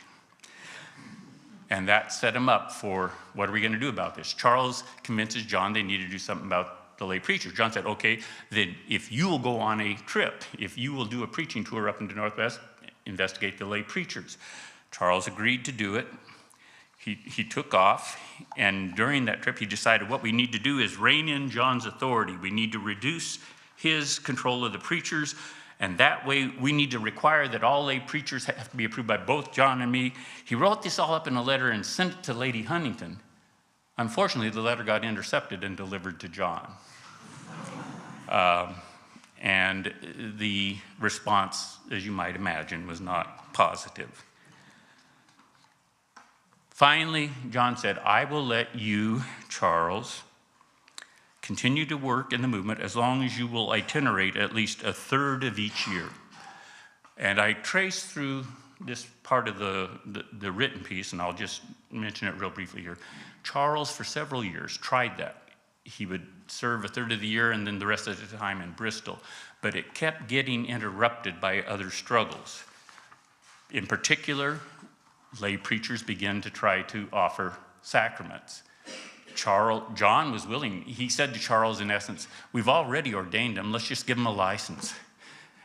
And that set him up for, what are we going to do about this? Charles convinces John they need to do something about the lay preacher. John said, okay, then if you will go on a trip, if you will do a preaching tour up into Northwest, investigate the lay preachers. Charles agreed to do it. He took off, and during that trip, he decided what we need to do is rein in John's authority. We need to reduce his control of the preachers, and that way we need to require that all lay preachers have to be approved by both John and me. He wrote this all up in a letter and sent it to Lady Huntington. Unfortunately, the letter got intercepted and delivered to John. And the response, as you might imagine, was not positive. Finally, John said, I will let you, Charles, continue to work in the movement as long as you will itinerate at least a third of each year. And I traced through this part of the written piece, and I'll just mention it real briefly here. Charles, for several years, tried that. He would serve a third of the year and then the rest of the time in Bristol. But it kept getting interrupted by other struggles. In particular, lay preachers began to try to offer sacraments. John was willing. He said to Charles, in essence, we've already ordained him, let's just give him a license.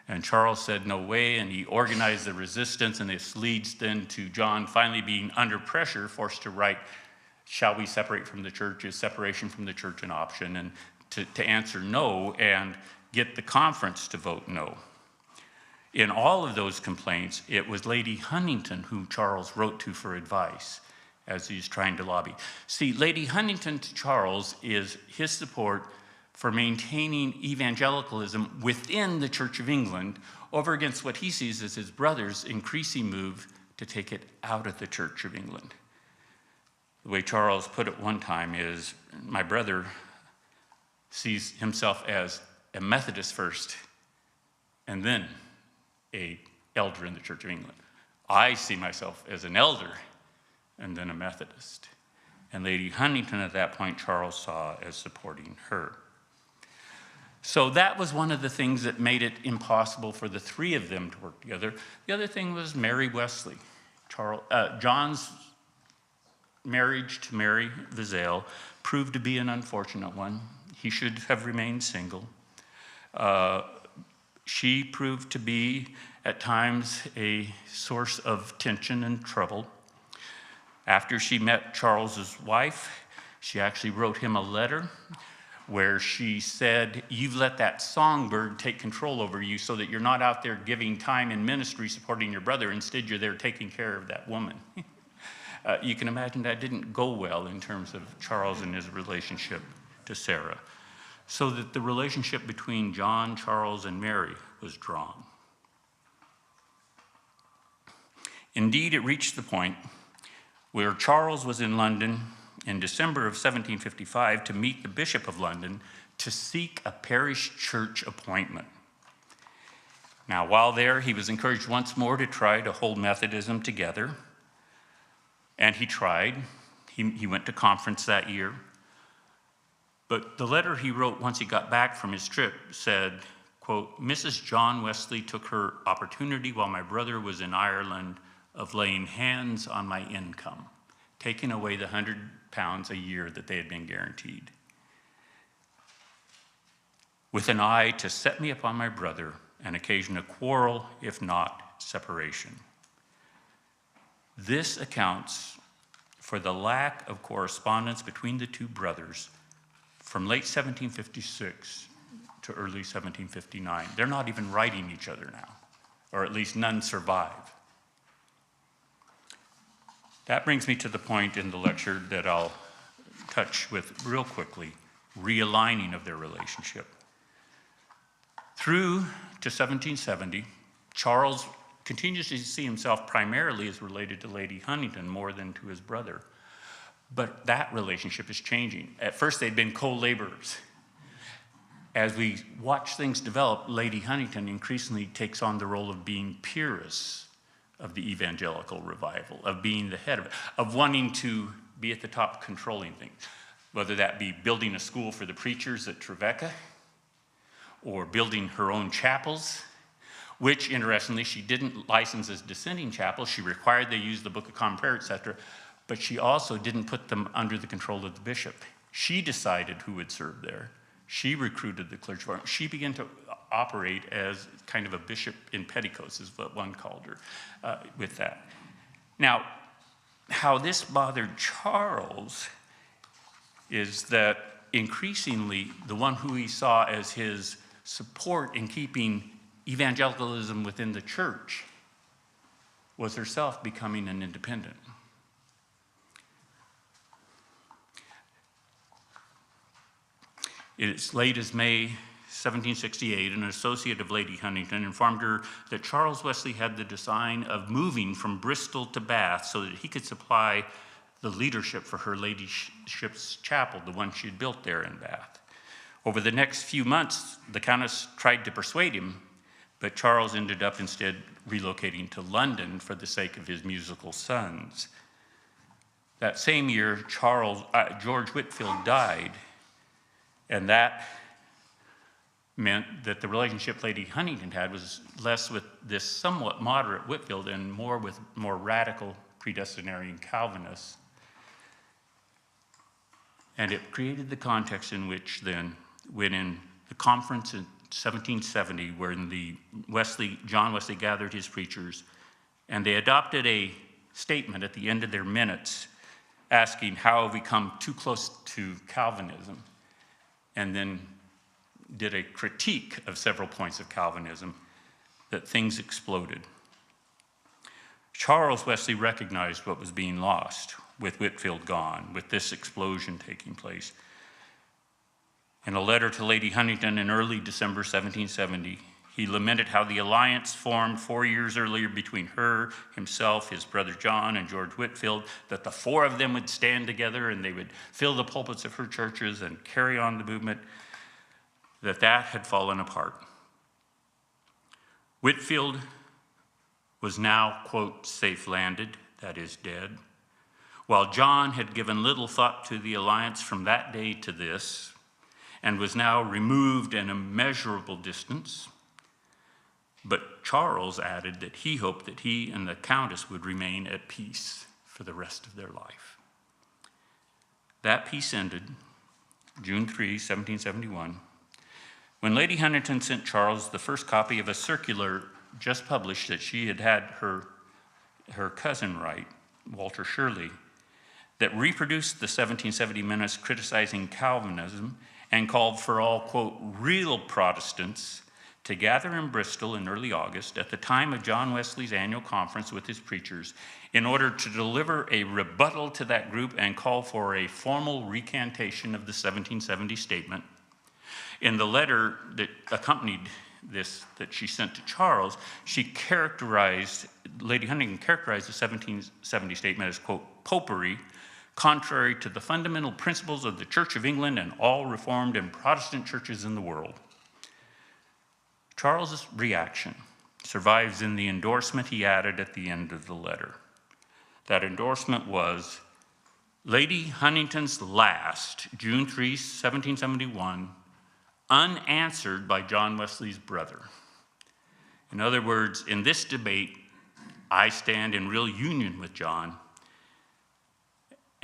And Charles said, no way, and he organized the resistance, and this leads then to John finally being under pressure, forced to write, shall we separate from the church? Is separation from the church an option? And to answer no, and get the conference to vote no. In all of those complaints, it was Lady Huntington who Charles wrote to for advice as he's trying to lobby. See, Lady Huntington to Charles is his support for maintaining evangelicalism within the Church of England over against what he sees as his brother's increasing move to take it out of the Church of England. The way Charles put it one time is, my brother sees himself as a Methodist first and then an elder in the Church of England. I see myself as an elder and then a Methodist. And Lady Huntington at that point, Charles saw as supporting her. So that was one of the things that made it impossible for the three of them to work together. The other thing was Mary Wesley. John's marriage to Mary Vizelle proved to be an unfortunate one. He should have remained single. She proved to be, at times, a source of tension and trouble. After she met Charles's wife, she actually wrote him a letter where she said, "You've let that songbird take control over you so that you're not out there giving time in ministry supporting your brother. Instead, you're there taking care of that woman." You can imagine that didn't go well in terms of Charles and his relationship to Sarah. So that the relationship between John, Charles, and Mary was drawn. Indeed, it reached the point where Charles was in London in December of 1755 to meet the Bishop of London to seek a parish church appointment. Now, while there, he was encouraged once more to try to hold Methodism together, and he tried. He went to conference that year. But the letter he wrote once he got back from his trip said, quote, "Mrs. John Wesley took her opportunity while my brother was in Ireland of laying hands on my income, taking away the £100 a year that they had been guaranteed, with an eye to set me upon my brother and occasion a quarrel, if not separation." This accounts for the lack of correspondence between the two brothers from late 1756 to early 1759. They're not even writing each other now, or at least none survive. That brings me to the point in the lecture that I'll touch with real quickly, realigning of their relationship. Through to 1770, Charles continues to see himself primarily as related to Lady Huntington more than to his brother. But that relationship is changing. At first, they'd been co-laborers. As we watch things develop, Lady Huntington increasingly takes on the role of being peeress of the evangelical revival, of being the head of it, of wanting to be at the top controlling things, whether that be building a school for the preachers at Trevecca or building her own chapels, which, interestingly, she didn't license as dissenting chapels. She required they use the Book of Common Prayer, etc., but she also didn't put them under the control of the bishop. She decided who would serve there. She recruited the clergy. She began to operate as kind of a bishop in petticoats, is what one called her, with that. Now, how this bothered Charles is that increasingly the one who he saw as his support in keeping evangelicalism within the church was herself becoming an independent. As late as May 1768, an associate of Lady Huntington informed her that Charles Wesley had the design of moving from Bristol to Bath so that he could supply the leadership for her ladyship's chapel, the one she had built there in Bath. Over the next few months, the Countess tried to persuade him, but Charles ended up instead relocating to London for the sake of his musical sons. That same year, George Whitefield died, and that meant that the relationship Lady Huntington had was less with this somewhat moderate Whitefield and more with more radical predestinarian Calvinists. And it created the context in which then, when in the conference in 1770, when John Wesley gathered his preachers, and they adopted a statement at the end of their minutes asking, "How have we come too close to Calvinism?" and then did a critique of several points of Calvinism, that things exploded. Charles Wesley recognized what was being lost with Whitefield gone, with this explosion taking place. In a letter to Lady Huntington in early December 1770, he lamented how the alliance formed 4 years earlier between her, himself, his brother John, and George Whitefield, that the four of them would stand together and they would fill the pulpits of her churches and carry on the movement, that had fallen apart. Whitefield was now, quote, safe landed, that is, dead, while John had given little thought to the alliance from that day to this, and was now removed an immeasurable distance. But Charles added that he hoped that he and the Countess would remain at peace for the rest of their life. That peace ended June 3, 1771, when Lady Huntington sent Charles the first copy of a circular just published that she had had her cousin write, Walter Shirley, that reproduced the 1770 minutes criticizing Calvinism and called for all, quote, real Protestants to gather in Bristol in early August at the time of John Wesley's annual conference with his preachers in order to deliver a rebuttal to that group and call for a formal recantation of the 1770 statement. In the letter that accompanied this that she sent to Charles, Lady Huntington characterized the 1770 statement as, quote, popery, contrary to the fundamental principles of the Church of England and all Reformed and Protestant churches in the world. Charles's reaction survives in the endorsement he added at the end of the letter. That endorsement was, Lady Huntington's last, June 3, 1771, unanswered by John Wesley's brother. In other words, in this debate, I stand in real union with John.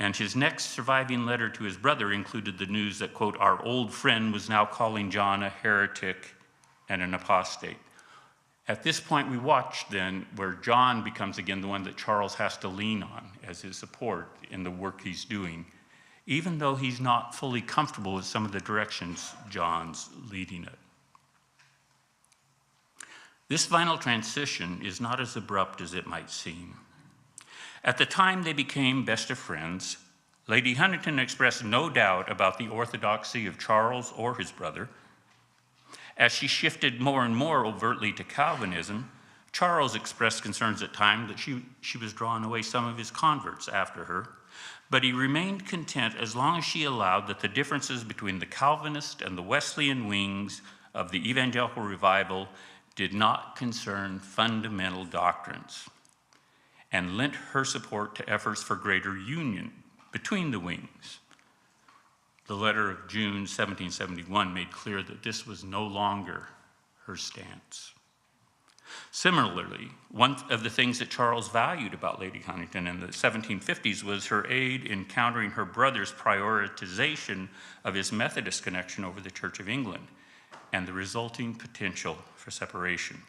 And his next surviving letter to his brother included the news that, quote, our old friend was now calling John a heretic and an apostate. At this point, we watch then where John becomes again the one that Charles has to lean on as his support in the work he's doing, even though he's not fully comfortable with some of the directions John's leading it. This final transition is not as abrupt as it might seem. At the time they became best of friends, Lady Huntington expressed no doubt about the orthodoxy of Charles or his brother. As she shifted more and more overtly to Calvinism, Charles expressed concerns at times that she was drawing away some of his converts after her, but he remained content as long as she allowed that the differences between the Calvinist and the Wesleyan wings of the evangelical revival did not concern fundamental doctrines, and lent her support to efforts for greater union between the wings. The letter of June 1771 made clear that this was no longer her stance. Similarly, one of the things that Charles valued about Lady Huntington in the 1750s was her aid in countering her brother's prioritization of his Methodist connection over the Church of England and the resulting potential for separation.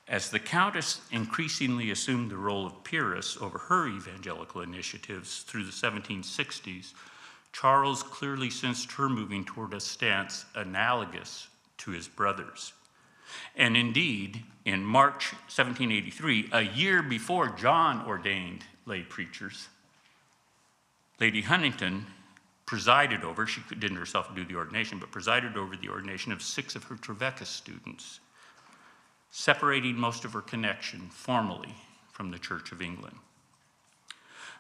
As the Countess increasingly assumed the role of peeress over her evangelical initiatives through the 1760s, Charles clearly sensed her moving toward a stance analogous to his brother's. And indeed, in March 1783, a year before John ordained lay preachers, Lady Huntington presided over, she didn't herself do the ordination, but presided over the ordination of 6 of her Trevecca students, separating most of her connection formally from the Church of England.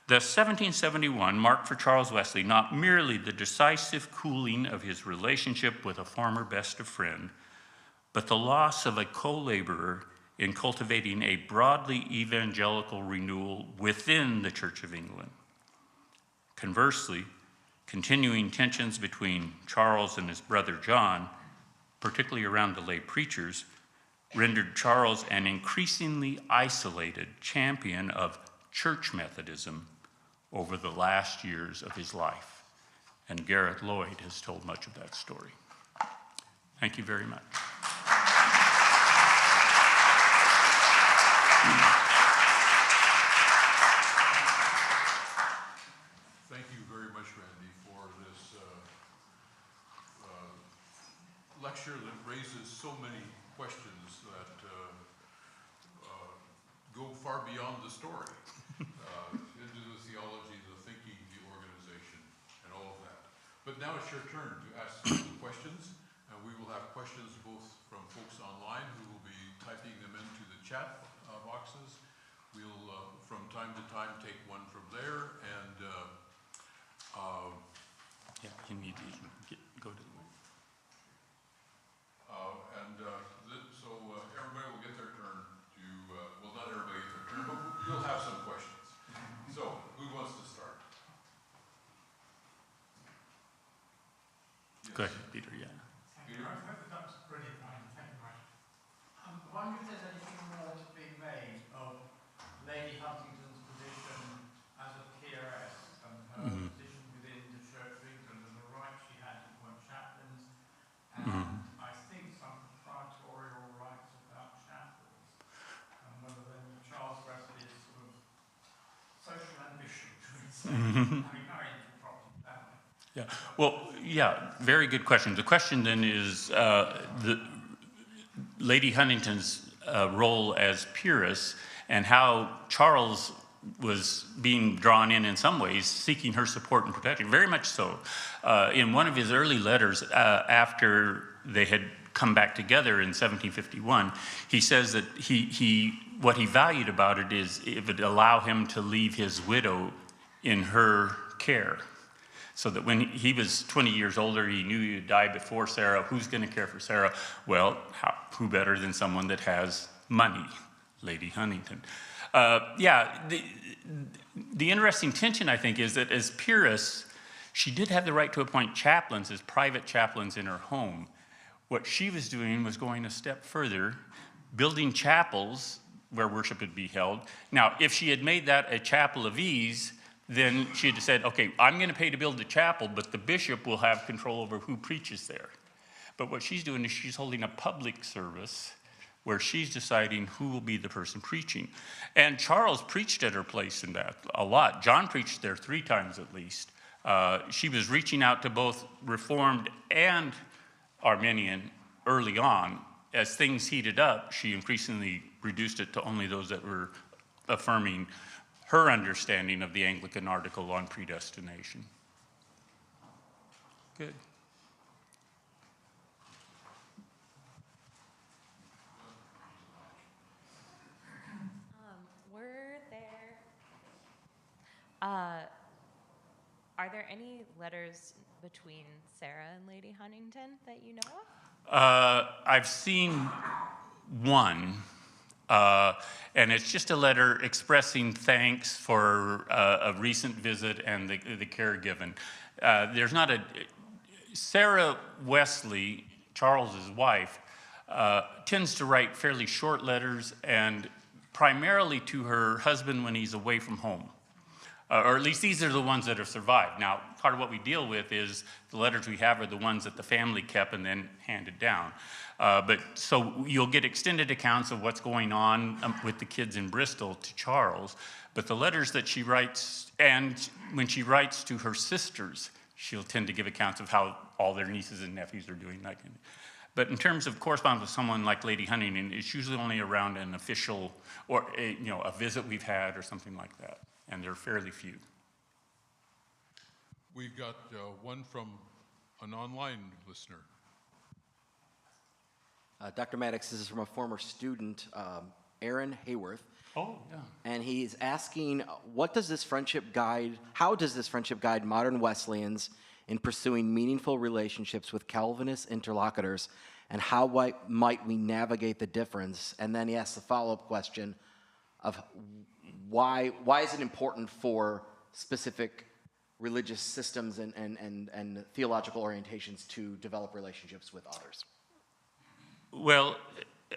The 1771 marked for Charles Wesley not merely the decisive cooling of his relationship with a former best of friend, but the loss of a co-laborer in cultivating a broadly evangelical renewal within the Church of England. Conversely, continuing tensions between Charles and his brother John, particularly around the lay preachers, rendered Charles an increasingly isolated champion of church Methodism over the last years of his life. And Garrett Lloyd has told much of that story. Thank you very much. Thank you very much, Randy, for this lecture that raises so many questions that go far beyond the story, into the theology, the thinking, the organization, and all of that. But now it's your turn to ask questions. We will have questions both from folks online who will be typing them into the chat boxes. We'll, from time to time, take one from there, and Yeah, you need to go to the so everybody will get their turn to, well, not everybody get their turn, but you'll have some questions. So, who wants to start? Yes. Go ahead, Peter, yeah. Thank you. That was brilliant, Ryan. Thank you very much. I wonder if there's anything more to be made of Lady Huntington's position as a peeress and her position within the Church of England and the right she had to appoint chaplains and I think some proprietorial rights about chapels and whether then Charles Wesley's sort of social ambition, should we say, having married into a property family. Yeah. Well, yeah, very good question. The question then is the Lady Huntington's role as peeress and how Charles was being drawn in some ways, seeking her support and protection, very much so. In one of his early letters, after they had come back together in 1751, he says that what he valued about it is it would allow him to leave his widow in her care. So that when he was 20 years older, he knew he would die before Sarah. Who's going to care for Sarah? Well, who better than someone that has money? Lady Huntington. Yeah, the interesting tension, I think, is that as peeress, she did have the right to appoint chaplains as private chaplains in her home. What she was doing was going a step further, building chapels where worship would be held. Now, if she had made that a chapel of ease, then she had said, okay, I'm going to pay to build the chapel, but the bishop will have control over who preaches there. But what she's doing is she's holding a public service where she's deciding who will be the person preaching. And Charles preached at her place in that a lot. John preached there 3 times at least. She was reaching out to both Reformed and Arminian early on. As things heated up, she increasingly reduced it to only those that were affirming her understanding of the Anglican article on predestination. Good. Are there any letters between Sarah and Lady Huntington that you know of? I've seen one. And it's just a letter expressing thanks for a recent visit and the care given. There's not a... Sarah Wesley, Charles's wife, tends to write fairly short letters and primarily to her husband when he's away from home. Or at least these are the ones that have survived. Now, part of what we deal with is the letters we have are the ones that the family kept and then handed down. But so you'll get extended accounts of what's going on with the kids in Bristol to Charles. But the letters that she writes, and when she writes to her sisters, she'll tend to give accounts of how all their nieces and nephews are doing. But in terms of correspondence with someone like Lady Huntington, it's usually only around an official or a visit we've had or something like that. And they're fairly few. We've got one from an online listener. Dr. Maddox, this is from a former student, Aaron Hayworth. Oh, yeah. And he's asking, how does this friendship guide modern Wesleyans in pursuing meaningful relationships with Calvinist interlocutors, and how might we navigate the difference? And then he asks the follow-up question of why is it important for specific religious systems and theological orientations to develop relationships with others? Well,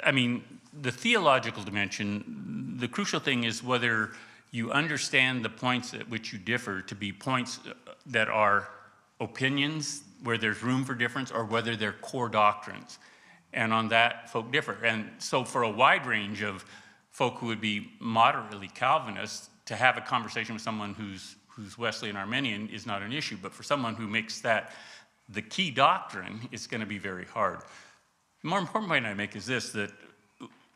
I mean, the theological dimension, the crucial thing is whether you understand the points at which you differ to be points that are opinions, where there's room for difference, or whether they're core doctrines. And on that, folk differ. And so for a wide range of folk who would be moderately Calvinist, to have a conversation with someone who's Wesleyan Arminian is not an issue. But for someone who makes that the key doctrine, it's going to be very hard. The more important point I make is this, that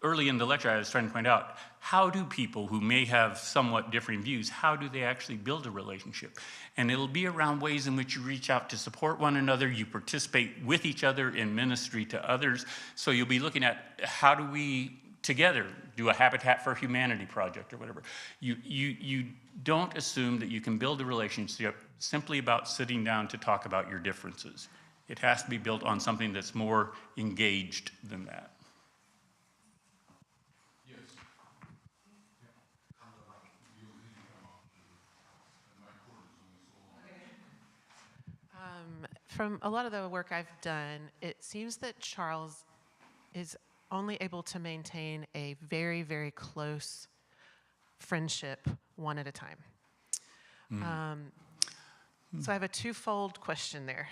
early in the lecture, I was trying to point out, how do people who may have somewhat differing views, how do they actually build a relationship? And it'll be around ways in which you reach out to support one another, you participate with each other in ministry to others. So you'll be looking at how do we together do a Habitat for Humanity project or whatever. You don't assume that you can build a relationship simply about sitting down to talk about your differences. It has to be built on something that's more engaged than that. From a lot of the work I've done, it seems that Charles is only able to maintain a very, very close friendship one at a time. So I have a twofold question there.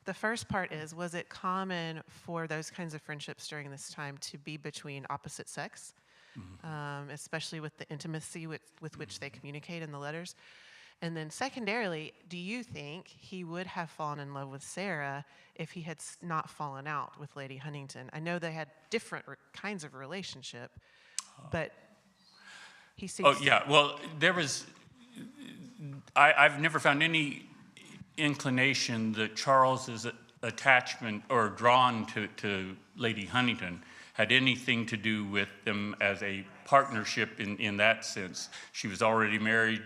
The first part is, was it common for those kinds of friendships during this time to be between opposite sex, especially with the intimacy with which they communicate in the letters? And then secondarily, do you think he would have fallen in love with Sarah if he had not fallen out with Lady Huntington? I know they had different kinds of relationship, but he seems... Oh, yeah, well, there was... I've never found any inclination that Charles's attachment or drawn to Lady Huntington had anything to do with them as a partnership in that sense. She was already married,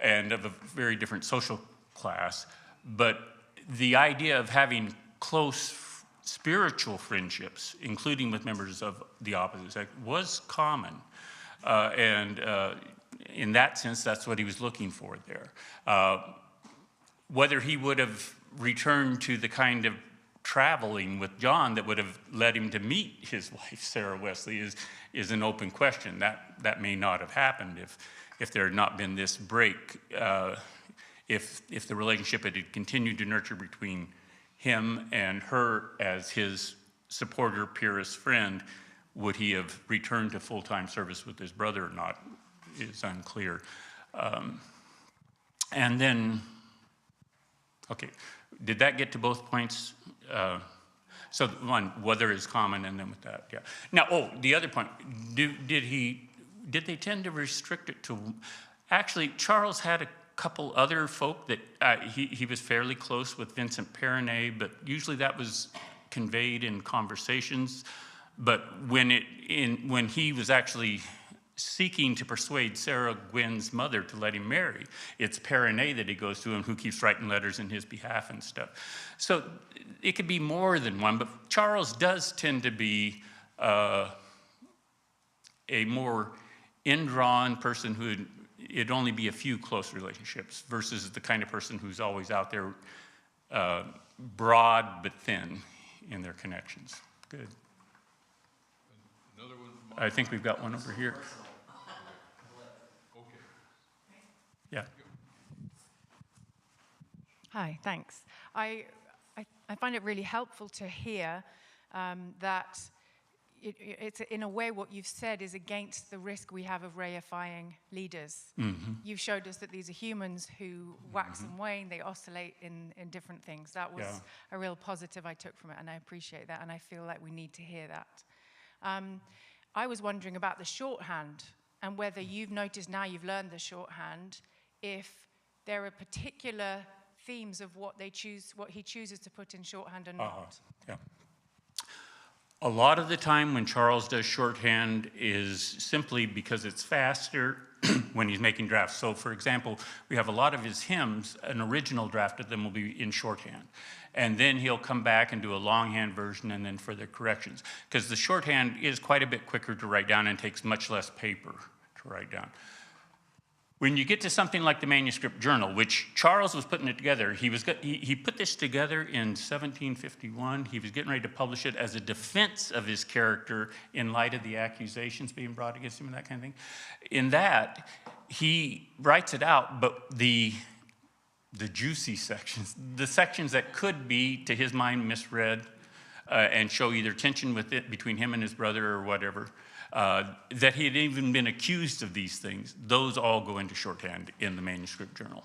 and of a very different social class. But the idea of having close spiritual friendships, including with members of the opposite sex, was common. In that sense, that's what he was looking for there. Whether he would have returned to the kind of traveling with John that would have led him to meet his wife, Sarah Wesley, is an open question. That may not have happened if there had not been this break. If the relationship had continued to nurture between him and her as his supporter, peerless friend, would he have returned to full-time service with his brother or not is unclear. And then, okay, did that get to both points? So one, whether is common, and then with that, yeah. Now, the other point, did they tend to restrict it to, actually, Charles had a couple other folk that he was fairly close with Vincent Perronnet, but usually that was conveyed in conversations. But when he was actually seeking to persuade Sarah Gwynn's mother to let him marry, it's Perronnet that he goes to and who keeps writing letters in his behalf and stuff. So it could be more than one, but Charles does tend to be a more indrawn person who it'd only be a few close relationships versus the kind of person who's always out there broad but thin in their connections. Good. Another one from I think we've got one over here. Okay. Yeah. Hi, thanks. I find it really helpful to hear that it's in a way what you've said is against the risk we have of reifying leaders. Mm-hmm. You've showed us that these are humans who wax and wane, they oscillate in different things. That was a real positive I took from it, and I appreciate that, and I feel like we need to hear that. I was wondering about the shorthand and whether you've noticed now you've learned the shorthand, if there are particular themes of what he chooses to put in shorthand or not. Yeah. A lot of the time when Charles does shorthand is simply because it's faster when he's making drafts. So for example, we have a lot of his hymns, an original draft of them will be in shorthand. And then he'll come back and do a longhand version and then further corrections. Because the shorthand is quite a bit quicker to write down and takes much less paper to write down. When you get to something like the manuscript journal, which Charles was putting it together, he put this together in 1751. He was getting ready to publish it as a defense of his character in light of the accusations being brought against him and that kind of thing. In that, he writes it out, but the juicy sections, the sections that could be, to his mind, misread and show either tension between him and his brother or whatever, that he had even been accused of these things, those all go into shorthand in the manuscript journal.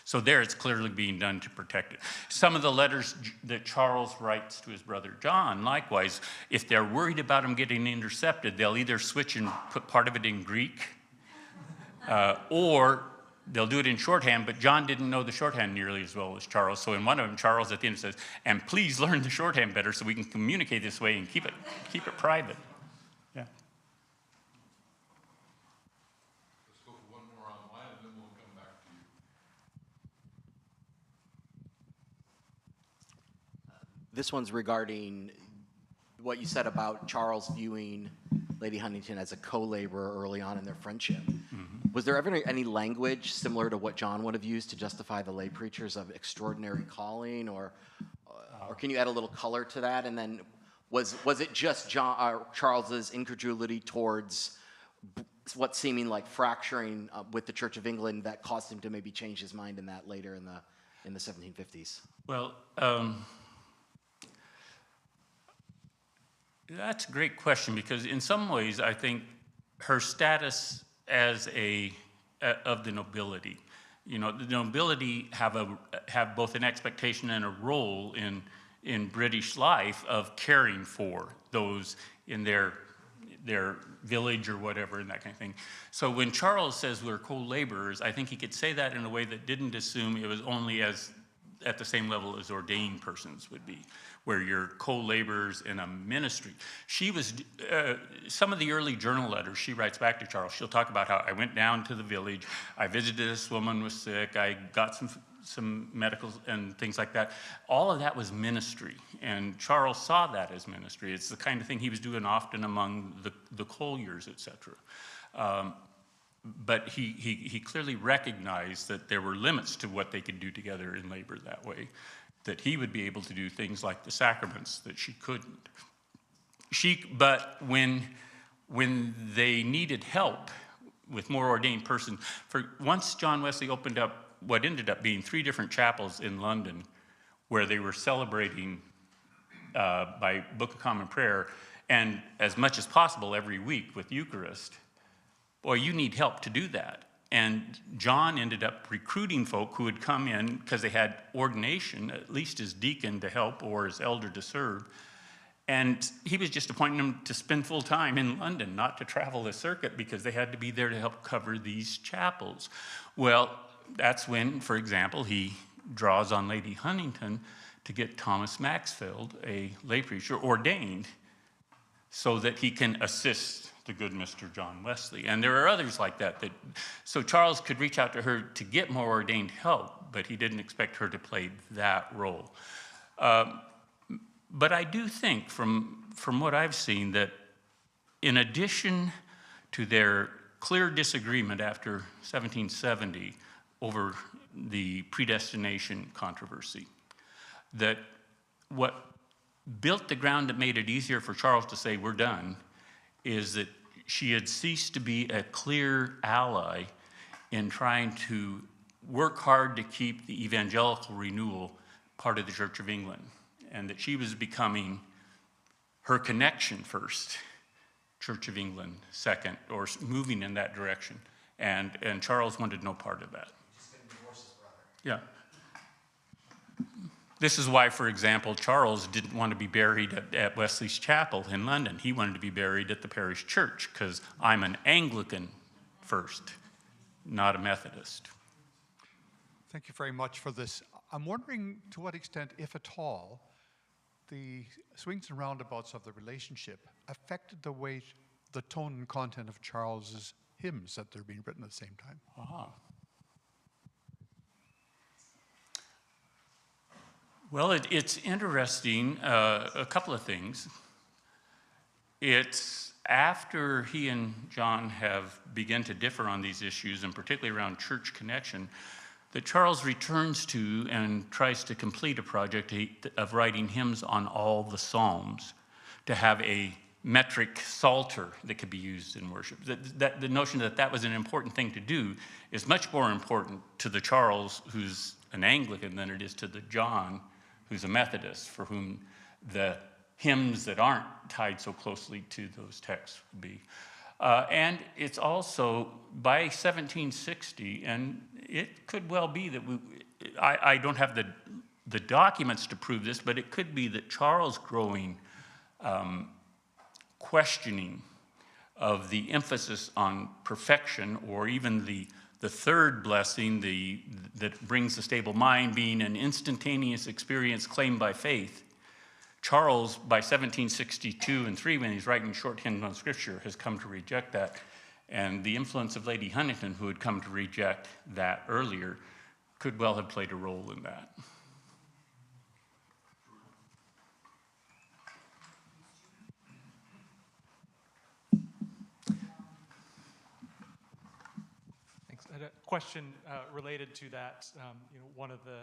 So there it's clearly being done to protect it. Some of the letters that Charles writes to his brother John, likewise, if they're worried about him getting intercepted, they'll either switch and put part of it in Greek, or they'll do it in shorthand, but John didn't know the shorthand nearly as well as Charles. So in one of them, Charles at the end says, and please learn the shorthand better so we can communicate this way and keep it private. Yeah. Let's go for one more online, and then we'll come back to you. This one's regarding what you said about Charles viewing Lady Huntington as a co-laborer early on in their friendship. Was there ever any language similar to what John would have used to justify the lay preachers of extraordinary calling, or can you add a little color to that? And then was it just Charles's incredulity towards what seeming like fracturing with the Church of England that caused him to maybe change his mind in that later in the 1750s? Well, that's a great question, because in some ways I think her status as of the nobility, the nobility have both an expectation and a role in British life of caring for those in their village or whatever, and that kind of thing. So when Charles says we're co-laborers, I think he could say that in a way that didn't assume it was only at the same level as ordained persons would be, where you're co-laborers in a ministry. She was, some of the early journal letters she writes back to Charles, she'll talk about how I went down to the village, I visited this woman who was sick, I got some medical and things like that. All of that was ministry, and Charles saw that as ministry. It's the kind of thing he was doing often among the colliers, etc. But he clearly recognized that there were limits to what they could do together in labor that way, that he would be able to do things like the sacraments that she couldn't. But when they needed help with more ordained persons, once John Wesley opened up what ended up being 3 different chapels in London where they were celebrating by Book of Common Prayer, and as much as possible every week with Eucharist, boy, you need help to do that. And John ended up recruiting folk who would come in because they had ordination, at least as deacon to help or as elder to serve. And he was just appointing them to spend full time in London, not to travel the circuit, because they had to be there to help cover these chapels. Well, that's when, for example, he draws on Lady Huntington to get Thomas Maxfield, a lay preacher, ordained so that he can assist the good Mr. John Wesley. And there are others like that. So Charles could reach out to her to get more ordained help, but he didn't expect her to play that role. But I do think from what I've seen that in addition to their clear disagreement after 1770 over the predestination controversy, that what built the ground that made it easier for Charles to say, we're done, is that she had ceased to be a clear ally in trying to work hard to keep the evangelical renewal part of the Church of England, and that she was becoming her connection first, Church of England second, or moving in that direction. And Charles wanted no part of that. Yeah. This is why, for example, Charles didn't want to be buried at Wesley's Chapel in London. He wanted to be buried at the parish church, because I'm an Anglican first, not a Methodist. Thank you very much for this. I'm wondering to what extent, if at all, the swings and roundabouts of the relationship affected the way, the tone and content of Charles's hymns that they're being written at the same time. Uh-huh. Well, it's interesting, a couple of things. It's after he and John have begun to differ on these issues, and particularly around church connection, that Charles returns to and tries to complete a project of writing hymns on all the Psalms, to have a metric psalter that could be used in worship. The notion that that was an important thing to do is much more important to the Charles, who's an Anglican, than it is to the John, who's a Methodist, for whom the hymns that aren't tied so closely to those texts would be. And it's also, by 1760, and it could well be that I don't have the documents to prove this, but it could be that Charles' growing questioning of the emphasis on perfection, or even the third blessing, that brings the stable mind, being an instantaneous experience claimed by faith. Charles, by 1762 and 3, when he's writing shorthand on Scripture, has come to reject that. And the influence of Lady Huntington, who had come to reject that earlier, could well have played a role in that. Thanks. I had a question related to that. One of the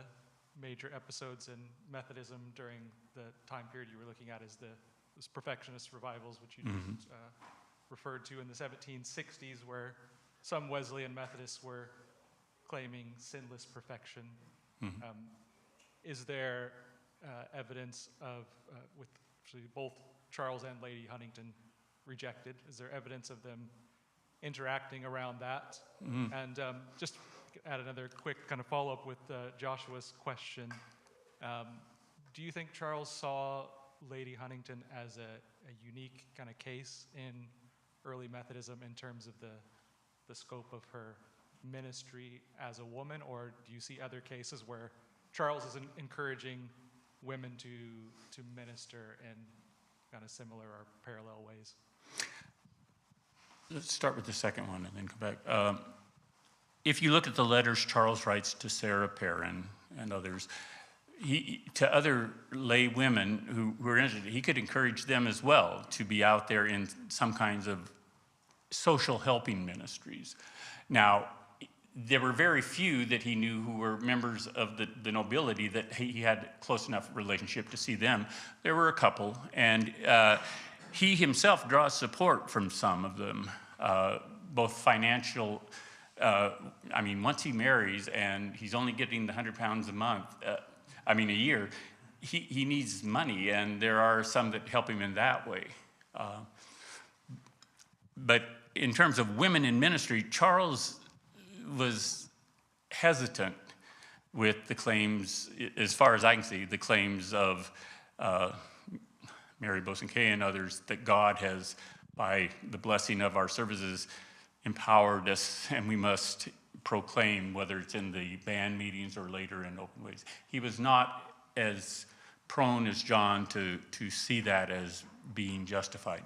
major episodes in Methodism during the time period you were looking at is this perfectionist revivals, which you just referred to in the 1760s, where some Wesleyan Methodists were claiming sinless perfection. Is there evidence of, with actually both Charles and Lady Huntington rejected, is there evidence of them interacting around that? And just add another quick kind of follow-up with Joshua's question. Do you think Charles saw Lady Huntington as a unique kind of case in early Methodism in terms of the scope of her ministry as a woman, or do you see other cases where Charles is encouraging women to minister in kind of similar or parallel ways? Let's start with the second one and then come back. If you look at the letters Charles writes to Sarah Perrin and others, to other lay women who are interested, he could encourage them as well to be out there in some kinds of social helping ministries. Now, there were very few that he knew who were members of the nobility that he had close enough relationship to see them. There were a couple, and he himself draws support from some of them, both financial. Once he marries and he's only getting the £100 a year, he needs money, and there are some that help him in that way. But in terms of women in ministry, Charles was hesitant with the claims, as far as I can see, the claims of Mary Bosanquet and others that God has, by the blessing of our services, empowered us, and we must proclaim, whether it's in the band meetings or later in open ways. He was not as prone as John to see that as being justified.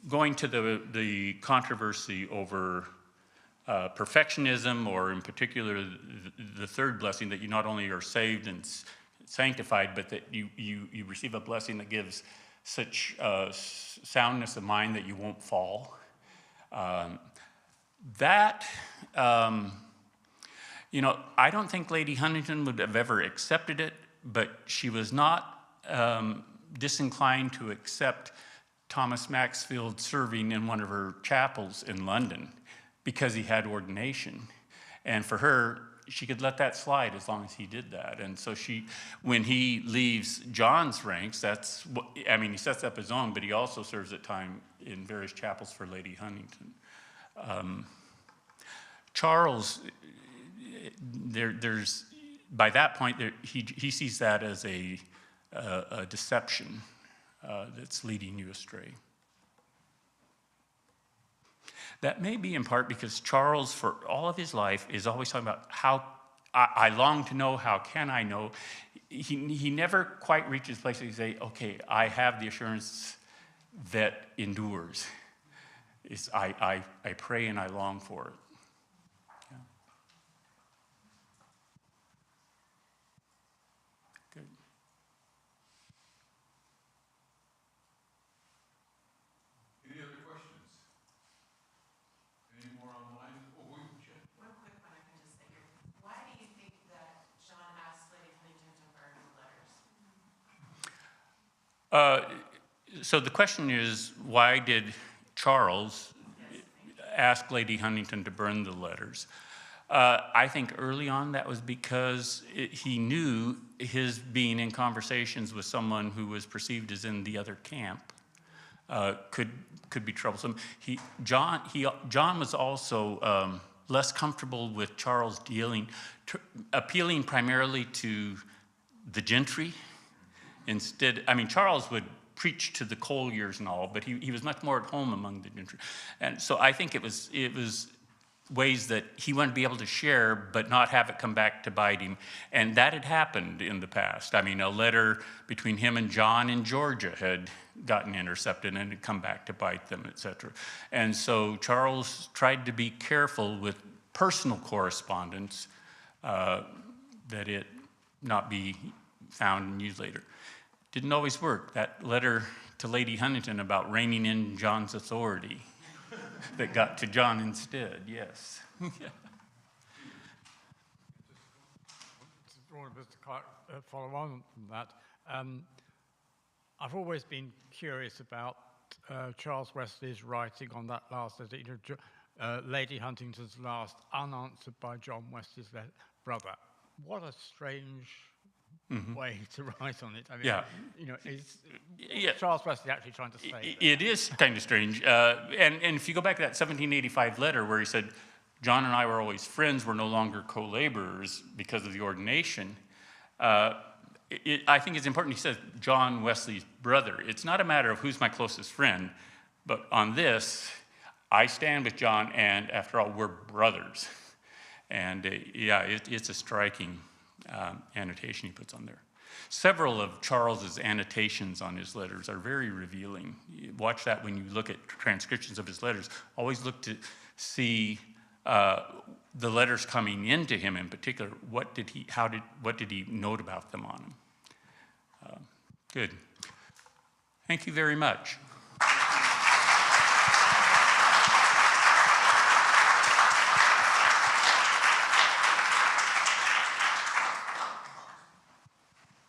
Going to the controversy over perfectionism, or in particular the third blessing, that you not only are saved and sanctified, but that you receive a blessing that gives such soundness of mind that you won't fall. I don't think Lady Huntington would have ever accepted it, but she was not disinclined to accept Thomas Maxfield serving in one of her chapels in London because he had ordination. And for her, she could let that slide as long as he did that. And so when he leaves John's ranks, he sets up his own, but he also serves at time in various chapels for Lady Huntington. Charles, by that point, he sees that as a deception that's leading you astray. That may be in part because Charles, for all of his life, is always talking about how I long to know, how can I know? He never quite reaches a place where he say, okay, I have the assurance that endures. I pray and I long for it. Yeah. Good. Any other questions? Any more online? One quick one I can just think of. Why do you think that John asked Lady Huntington to burn the letters? So the question is, why did Charles ask Lady Huntington to burn the letters? I think early on that was because he knew his being in conversations with someone who was perceived as in the other camp could be troublesome. John was also less comfortable with Charles appealing primarily to the gentry. Instead, I mean, Charles would preach to the colliers and all, but he was much more at home among the gentry. And so I think it was ways that he wanted to be able to share, but not have it come back to bite him. And that had happened in the past. I mean, a letter between him and John in Georgia had gotten intercepted and had come back to bite them, etc. And so Charles tried to be careful with personal correspondence that it not be found and used later. Didn't always work. That letter to Lady Huntington about reining in John's authority that got to John instead, yes. Just to follow on from that, I've always been curious about Charles Wesley's writing on that last letter, Lady Huntington's last, unanswered by John Wesley's brother. What a strange way to write on it. I mean, Yeah. Is Charles Wesley actually trying to say that? It is kind of strange. And if you go back to that 1785 letter where he said, John and I were always friends, we're no longer co-laborers because of the ordination, I think it's important he says John Wesley's brother. It's not a matter of who's my closest friend, but on this, I stand with John, and after all, we're brothers. And it's a striking annotation he puts on there. Several of Charles's annotations on his letters are very revealing. You watch that when you look at transcriptions of his letters. Always look to see the letters coming into him in particular. What did he note about them on him? Good. Thank you very much.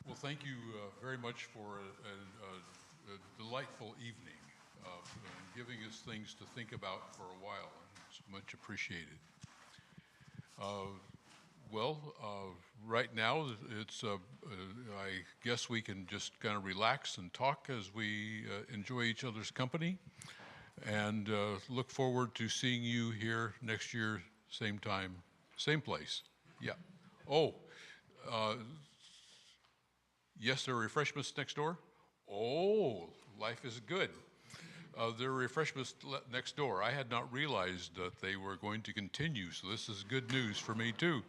Well, thank you very much for a delightful evening, giving us things to think about for a while. It's much appreciated. Right now, it's I guess we can just kind of relax and talk as we enjoy each other's company, and look forward to seeing you here next year, same time, same place. Yeah. Oh, yes, there are refreshments next door. Oh, life is good. There are refreshments next door. I had not realized that they were going to continue, so this is good news for me too.